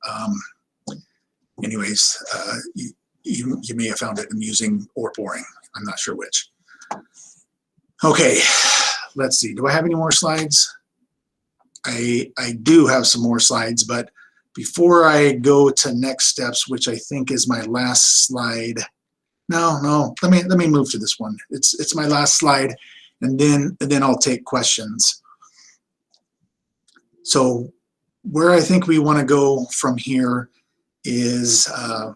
anyways, you may have found it amusing or boring. I'm not sure which. Okay, let's see, do I have any more slides? I do have some more slides, but before I go to next steps, which I think is my last slide. No, let me move to this one. It's my last slide, and then I'll take questions. So where I think we want to go from here is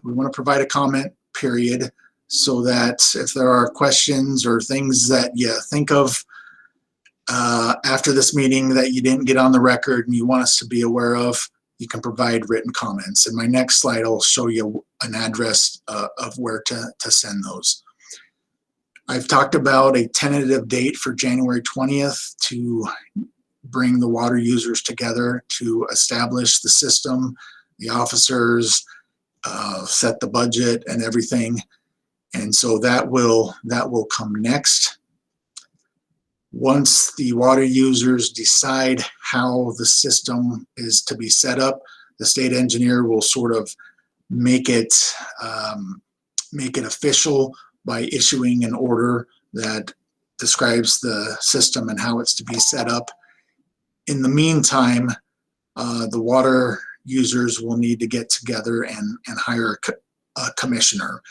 we want to provide a comment period so that if there are questions or things that you think of after this meeting that you didn't get on the record and you want us to be aware of, you can provide written comments. And my next slide will show you an address of where to send those. I've talked about a tentative date for January 20th to bring the water users together to establish the system, the officers, set the budget and everything. And so that will come next. Once the water users decide how the system is to be set up, the state engineer will sort of make it official by issuing an order that describes the system and how it's to be set up. In the meantime, the water users will need to get together and hire a commissioner.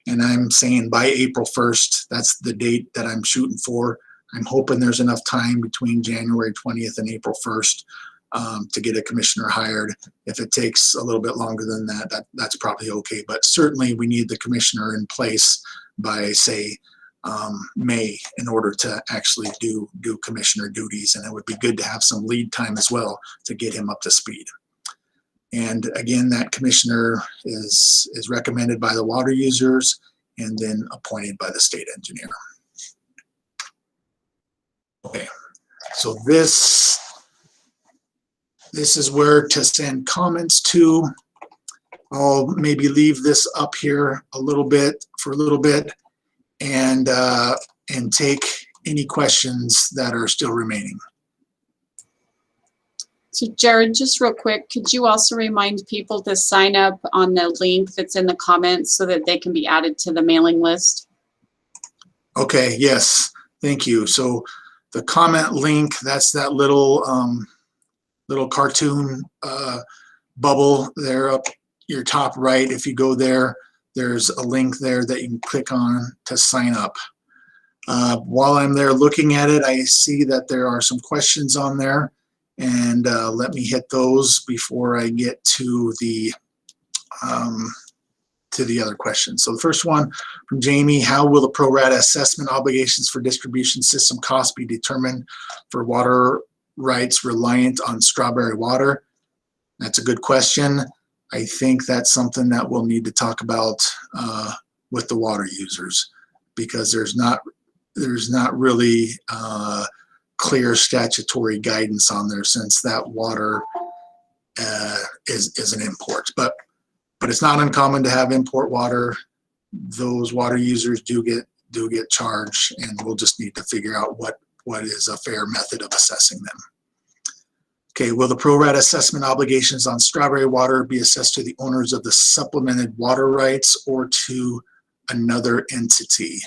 And I'm saying by April 1st, that's the date that I'm shooting for. I'm hoping there's enough time between January 20th and April 1st to get a commissioner hired. If it takes a little bit longer than that, that's probably okay. But certainly we need the commissioner in place by, say, May in order to actually do commissioner duties. And it would be good to have some lead time as well to get him up to speed. And again, that commissioner is recommended by the water users and then appointed by the state engineer. Okay, so this is where to send comments to. I'll maybe leave this up here for a little bit and take any questions that are still remaining.
So Jared, just real quick, could you also remind people to sign up on the link that's in the comments so that they can be added to the mailing list?
Okay, yes, thank you. So the comment link, that's that little cartoon bubble there up your top right. If you go there, there's a link there that you can click on to sign up. While I'm there looking at it, I see that there are some questions on there, and let me hit those before I get to the other questions. So the first one from Jamie: how will the pro rata assessment obligations for distribution system costs be determined for water rights reliant on Strawberry water? That's a good question. I think that's something that we'll need to talk about with the water users, because there's not really clear statutory guidance on there, since that water is an import. But it's not uncommon to have import water. Those water users do get charged, and we'll just need to figure out what is a fair method of assessing them. Okay, will the pro rata assessment obligations on Strawberry water be assessed to the owners of the supplemented water rights or to another entity?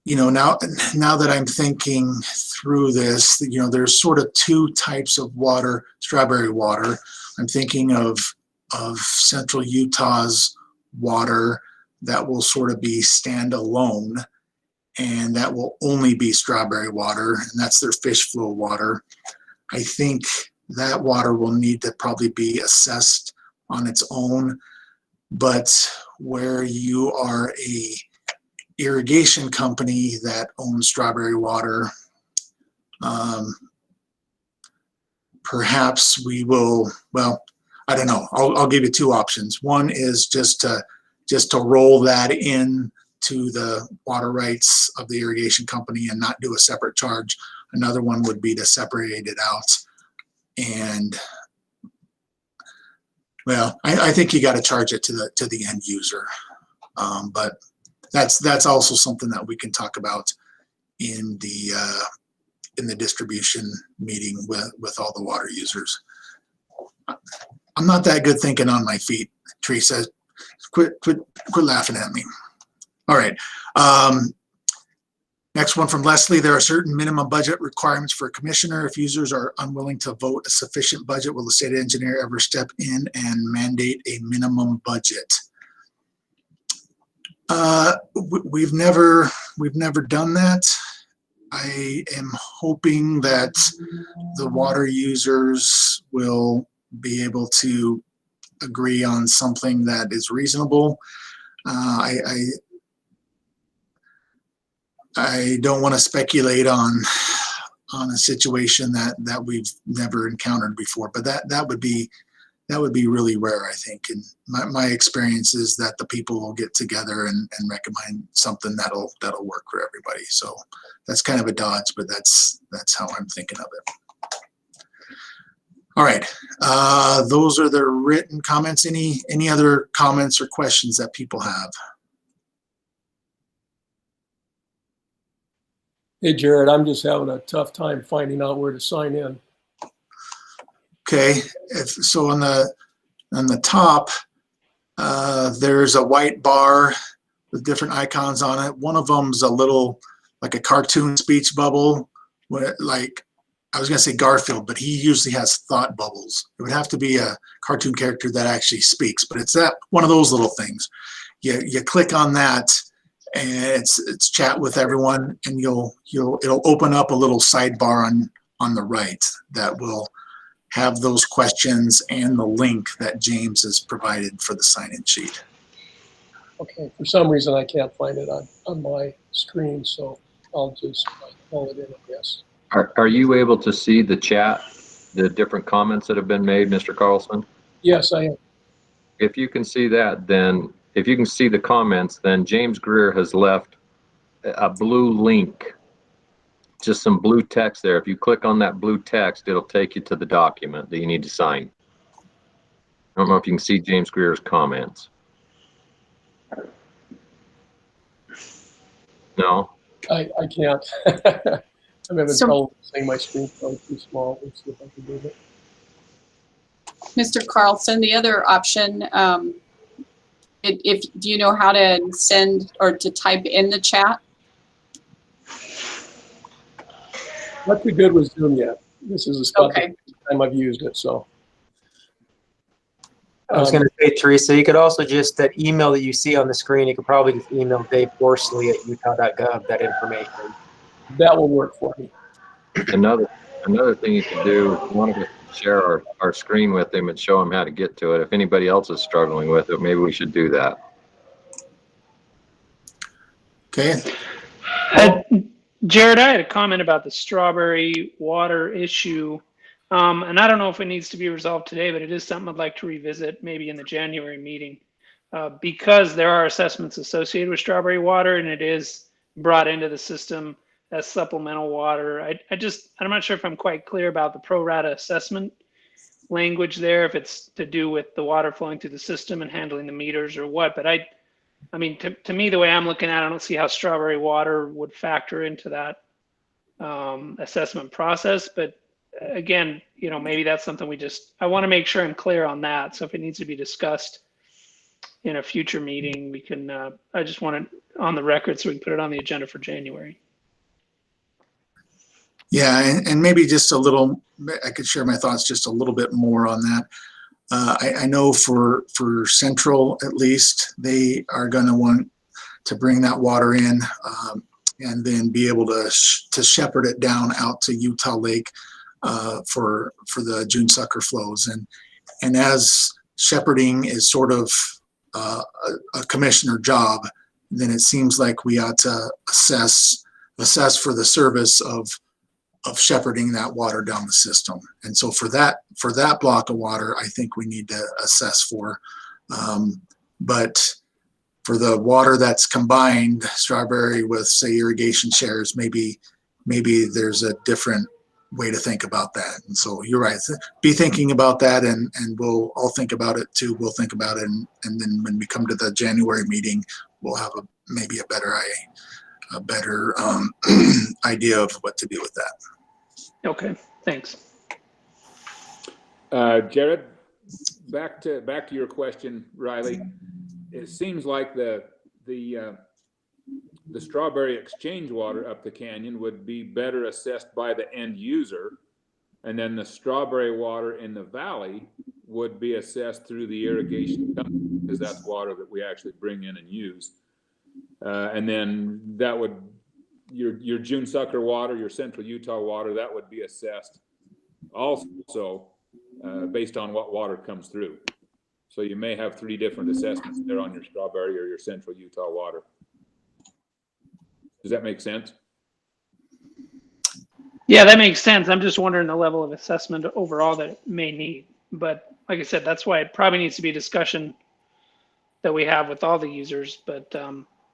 You know, now that I'm thinking through this, you know, there's sort of two types of water, Strawberry water. I'm thinking of Central Utah's water that will sort of be standalone, and that will only be Strawberry water, and that's their fish flow water. I think that water will need to probably be assessed on its own. But where you are a irrigation company that owns Strawberry water, perhaps we will, well, I don't know. I'll give you two options. One is just to roll that in to the water rights of the irrigation company and not do a separate charge. Another one would be to separate it out. And well, I think you got to charge it to the end user. But that's also something that we can talk about in the distribution meeting with all the water users. I'm not that good thinking on my feet, Teresa. Quit laughing at me. All right. Next one from Leslie. There are certain minimum budget requirements for a commissioner. If users are unwilling to vote a sufficient budget, will the state engineer ever step in and mandate a minimum budget? We've never done that. I am hoping that the water users will be able to agree on something that is reasonable. I don't want to speculate on a situation that we've never encountered before, but that would be really rare, I think. And my experience is that the people will get together and recommend something that'll work for everybody. So that's kind of a dodge, but that's how I'm thinking of it. All right, those are the written comments. Any other comments or questions that people have?
Hey, Jared, I'm just having a tough time finding out where to sign in.
Okay, so on the top, there's a white bar with different icons on it. One of them's a little like a cartoon speech bubble, where, like, I was gonna say Garfield, but he usually has thought bubbles. It would have to be a cartoon character that actually speaks, but it's that one of those little things. You click on that, and it's chat with everyone, and it'll open up a little sidebar on the right that will have those questions and the link that James has provided for the sign-in sheet.
Okay, for some reason I can't find it on my screen, so I'll just call it in, I guess.
Are you able to see the chat, the different comments that have been made, Mr. Carlson?
Yes, I am.
If you can see that, then if you can see the comments, then James Greer has left a blue link, just some blue text there. If you click on that blue text, it'll take you to the document that you need to sign. I don't know if you can see James Greer's comments. No?
I can't. I'm having trouble seeing my screen, probably too small. Let's see if I can do it.
Mr. Carlson, the other option, do you know how to send or to type in the chat?
Not too good with Zoom yet. This is a spot the time I've used it, so.
I was going to say, Teresa, you could also just, that email that you see on the screen, you could probably just email Dave Horsley at utah.gov that information.
That will work for me.
Another thing you can do, if you want to share our screen with him and show him how to get to it. If anybody else is struggling with it, maybe we should do that.
Okay.
Jared, I had a comment about the strawberry water issue. And I don't know if it needs to be resolved today, but it is something I'd like to revisit maybe in the January meeting. Because there are assessments associated with strawberry water and it is brought into the system as supplemental water. I'm not sure if I'm quite clear about the pro rata assessment language there, if it's to do with the water flowing through the system and handling the meters or what, but I mean, to me, the way I'm looking at it, I don't see how strawberry water would factor into that assessment process. But again, you know, maybe that's something I want to make sure I'm clear on that. So if it needs to be discussed in a future meeting, we can, I just want it on the record so we can put it on the agenda for January.
Yeah, and maybe just a little, I could share my thoughts just a little bit more on that. I know for Central, at least, they are going to want to bring that water in and then be able to shepherd it down out to Utah Lake for the June sucker flows. And as shepherding is sort of a commissioner job, then it seems like we ought to assess for the service of shepherding that water down the system. And so for that block of water, I think we need to assess for. But for the water that's combined, strawberry with, say, irrigation shares, maybe there's a different way to think about that. And so you're right. Be thinking about that, and we'll all think about it too. We'll think about it, and then when we come to the January meeting, we'll have maybe a better idea of what to do with that.
Okay, thanks.
Jared, back to your question, Riley. it seems like the strawberry exchange water up the canyon would be better assessed by the end user. And then the strawberry water in the valley would be assessed through the irrigation company, because that's water that we actually bring in and use. And then that would, your June Sucker water, your Central Utah water, that would be assessed also based on what water comes through. So you may have 3 different assessments there on your strawberry or your Central Utah water. Does that make sense?
Yeah, that makes sense. I'm just wondering the level of assessment overall that it may need. But like I said, that's why it probably needs to be a discussion that we have with all the users. But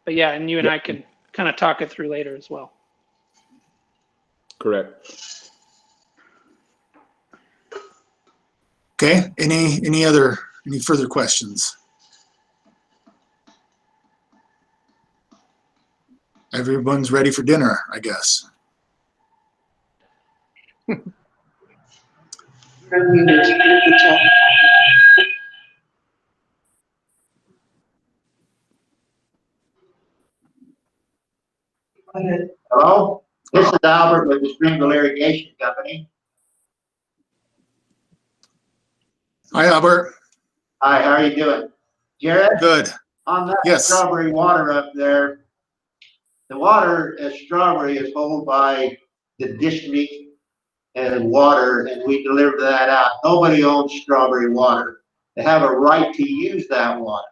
yeah, and you and I can kind of talk it through later as well.
Correct.
Okay, any further questions? Everyone's ready for dinner, I guess.
Hello, this is Albert with the Springville Irrigation Company.
Hi, Albert.
Hi, how are you doing? Jared?
Good.
On that
Yes.
strawberry water up there, the water at Strawberry is owned by the district and water, and we deliver that out. Nobody owns Strawberry water. They have a right to use that water.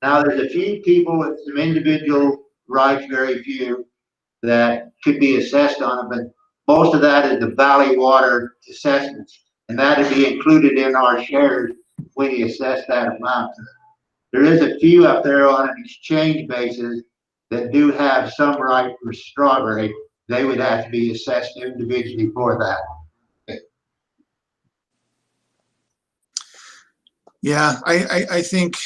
Now, there's a few people with some individual rights, very few, that could be assessed on it, but most of that is the valley water assessments, and that would be included in our shares when you assess that amount. There is a few up there on an exchange basis that do have some right for Strawberry. They would have to be assessed individually for that.
Yeah, I think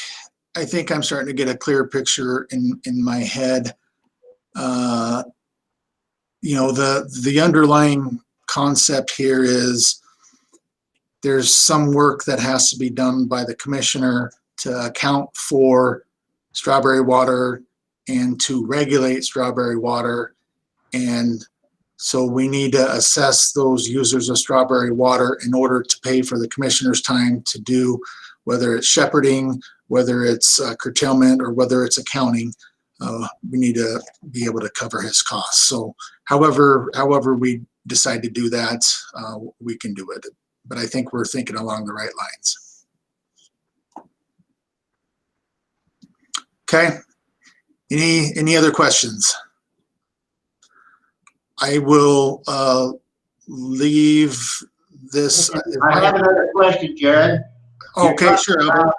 I'm starting to get a clear picture in my head. You know, the underlying concept here is there's some work that has to be done by the commissioner to account for strawberry water and to regulate strawberry water. And so we need to assess those users of strawberry water in order to pay for the commissioner's time to do, whether it's shepherding, whether it's curtailment, or whether it's accounting. We need to be able to cover his costs. So however we decide to do that, we can do it. But I think we're thinking along the right lines. Okay. Any other questions? I will leave this.
I have another question, Jared.
Okay, sure.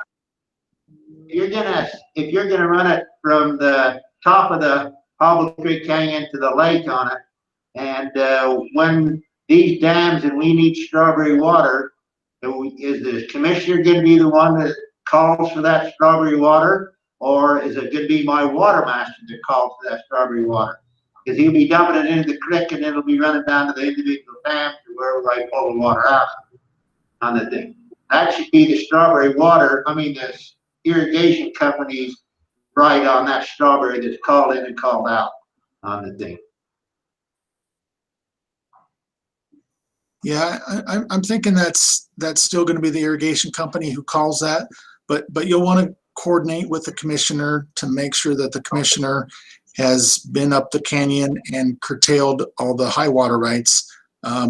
If you're gonna run it from the top of the Hobble Creek Canyon to the lake on it, and when these dams and we need strawberry water, is the commissioner gonna be the one that calls for that strawberry water, or is it gonna be my water master that calls for that strawberry water? Because he'll be dumping it into the creek and it'll be running down to the individual dams or wherever I pull the water out on the thing. That should be the strawberry water, the irrigation company's right on that strawberry that's called in and called out on the thing.
Yeah, I'm thinking that's still going to be the irrigation company who calls that, but you'll want to coordinate with the commissioner to make sure that the commissioner has been up the canyon and curtailed all the high water rights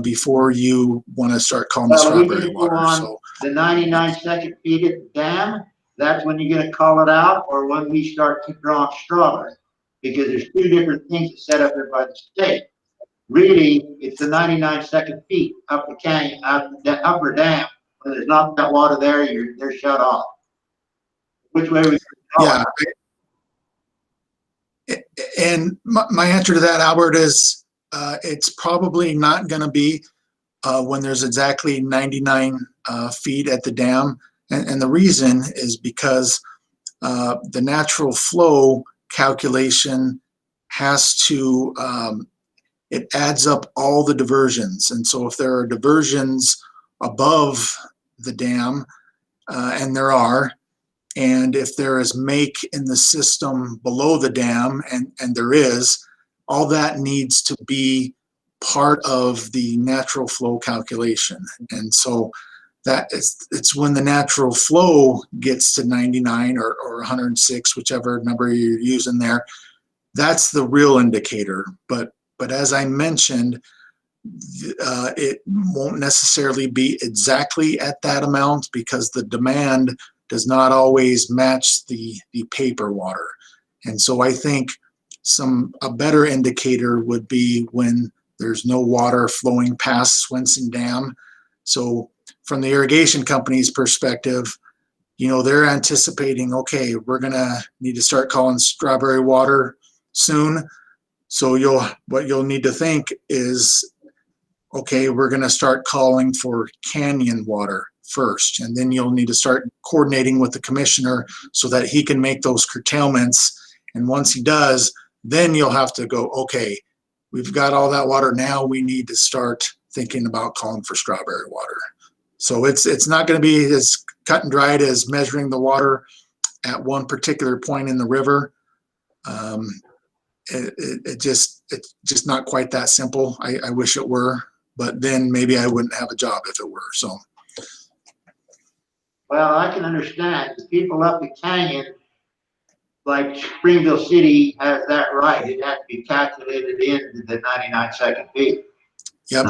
before you want to start calling the strawberry water. So
the 99-second feet at the dam, that's when you're going to call it out, or when we start to draw strawberry, because there's 2 different things that set up there by the state. Really, it's the 99-second feet up the canyon, out the upper dam. When there's not that water there, they're shut off. Which way we call
yeah. And my answer to that, Albert, is it's probably not going to be when there's exactly 99 feet at the dam. And the reason is because the natural flow calculation has to, it adds up all the diversions. And so if there are diversions above the dam, and there are, And if there is make in the system below the dam, and there is, all that needs to be part of the natural flow calculation. And so that it's when the natural flow gets to 99 or 106, whichever number you're using there, that's the real indicator. But as I mentioned, it won't necessarily be exactly at that amount because the demand does not always match the paper water. And so I think a better indicator would be when there's no water flowing past Swenson Dam. So from the irrigation company's perspective, you know, they're anticipating, okay, we're gonna need to start calling strawberry water soon. So what you'll need to think is, okay, we're gonna start calling for canyon water first, and then you'll need to start coordinating with the commissioner so that he can make those curtailments. And once he does, then you'll have to go, okay, we've got all that water now, we need to start thinking about calling for strawberry water. So it's not going to be as cut and dried as measuring the water at one particular point in the river. It's just not quite that simple. I wish it were, but then maybe I wouldn't have a job if it were. So.
Well, I can understand the people up the canyon, like Springville City has that right. It has to be calculated into the 99-second feet.
Yep.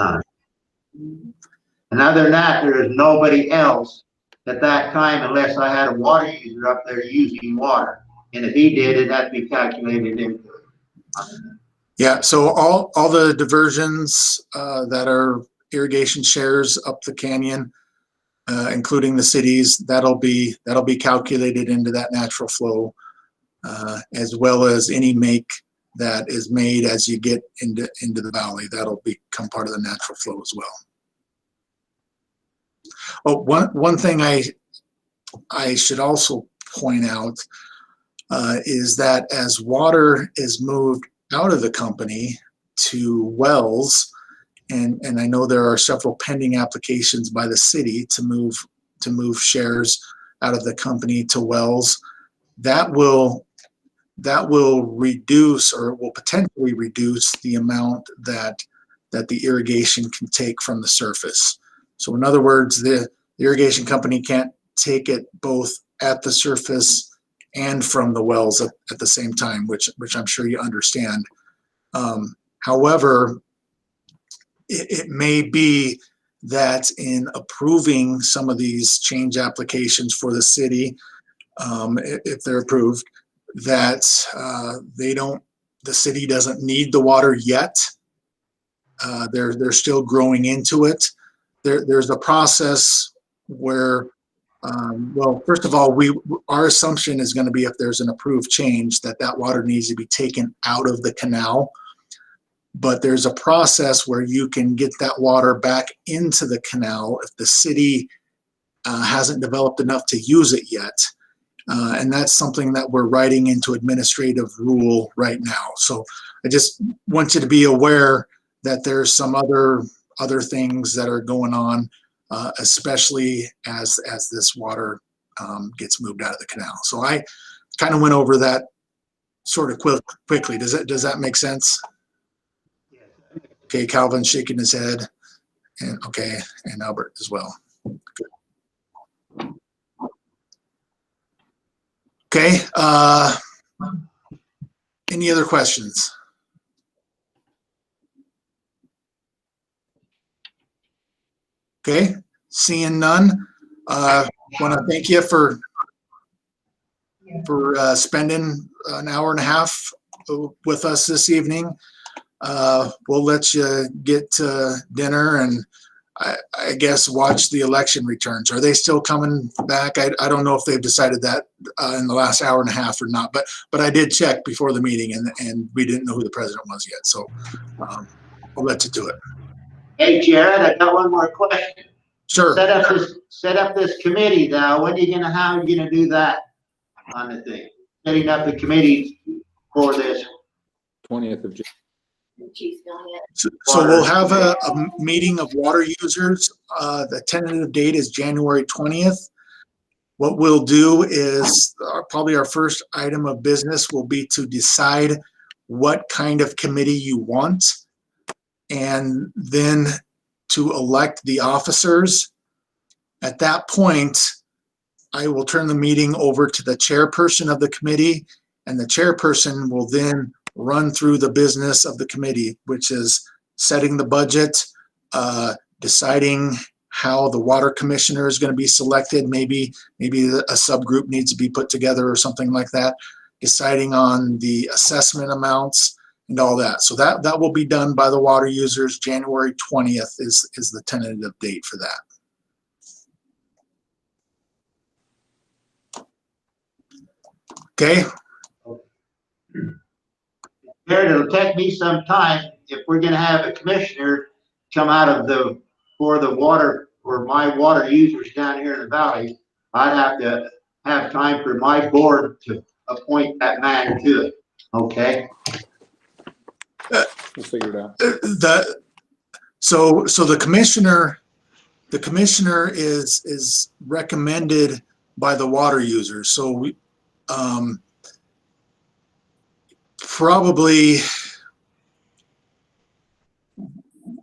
And other than that, there is nobody else at that time unless I had a water user up there using water. And if he did, it had to be calculated into it.
Yeah, so all the diversions that are irrigation shares up the canyon, including the cities, that'll be calculated into that natural flow, as well as any make that is made as you get into the valley. That'll become part of the natural flow as well. Oh, one thing I should also point out is that as water is moved out of the company to wells, and I know there are several pending applications by the city to move shares out of the company to wells, that will reduce, or will potentially reduce, the amount that the irrigation can take from the surface. So in other words, the irrigation company can't take it both at the surface and from the wells at the same time, which I'm sure you understand. However, it may be that in approving some of these change applications for the city, if they're approved, that the city doesn't need the water yet. They're still growing into it. There's a process where, well, first of all, our assumption is going to be, if there's an approved change, that water needs to be taken out of the canal. But there's a process where you can get that water back into the canal if the city hasn't developed enough to use it yet. And that's something that we're writing into administrative rule right now. So I just want you to be aware that there's some other things that are going on, especially as this water gets moved out of the canal. So I kind of went over that sort of quickly. Does that make sense? Okay, Calvin's shaking his head, and okay, and Albert as well. Good. Okay, any other questions? Okay, seeing none, want to thank you for spending an hour and a half with us this evening. We'll let you get to dinner and I guess watch the election returns. Are they still coming back? I don't know if they've decided that in the last hour and a half or not, but I did check before the meeting and we didn't know who the president was yet. So I'll let you do it.
Hey, Jared, I got one more question.
Sure.
Set up this committee now. How are you gonna do that on the thing? Setting up the committee for this.
20th of June.
So we'll have a meeting of water users. The tentative date is January 20th. What we'll do is probably our first item of business will be to decide what kind of committee you want, and then to elect the officers. At that point, I will turn the meeting over to the chairperson of the committee, and the chairperson will then run through the business of the committee, which is setting the budget, deciding how the water commissioner is going to be selected. Maybe a subgroup needs to be put together or something like that, deciding on the assessment amounts and all that. So that will be done by the water users. January 20th is the tentative date for that. Okay.
Jared, it'll take me some time if we're gonna have a commissioner come out of for the water, or my water users down here in the valley. I'd have to have time for my board to appoint that man to it, okay?
We'll figure it out.
So the commissioner is recommended by the water users. So we, probably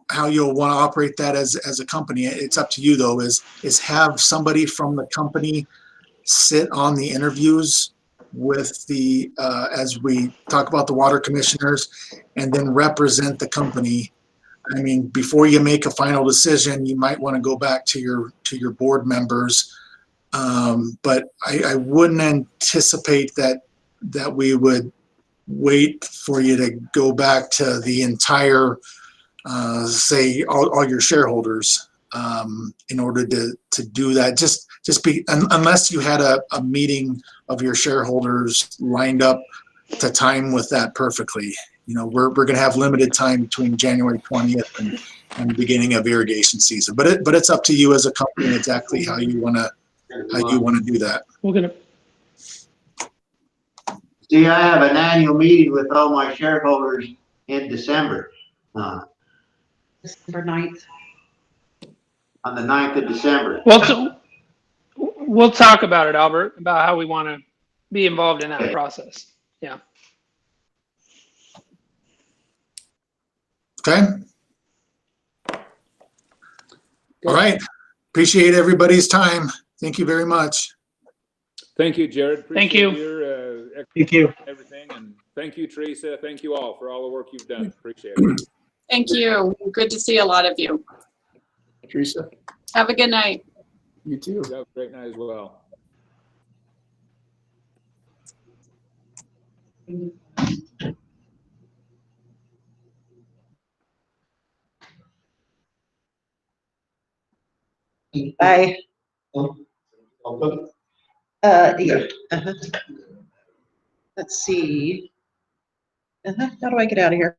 how you'll want to operate that as a company, it's up to you though, is have somebody from the company sit on the interviews with the, as we talk about the water commissioners, and then represent the company. I mean, before you make a final decision, you might want to go back to your board members. But I wouldn't anticipate that we would wait for you to go back to the entire, say all your shareholders, in order to do that. Just unless you had a meeting of your shareholders lined up to time with that perfectly. You know, we're going to have limited time between January 20th and the beginning of irrigation season. But it's up to you as a company exactly how you want to do that.
We're gonna.
See, I have an annual meeting with all my shareholders in December.
December 9th.
On the 9th of December.
Well, so we'll talk about it, Albert, about how we want to be involved in that process. Yeah.
Okay. All right. Appreciate everybody's time. Thank you very much.
Thank you, Jared.
Thank you.
Thank you. Everything, and thank you, Teresa. Thank you all for all the work you've done. Appreciate it.
Thank you. Good to see a lot of you.
Teresa,
Have a good night.
you too.
Have a great night as well.
Bye. Yeah. Let's see. How do I get out of here?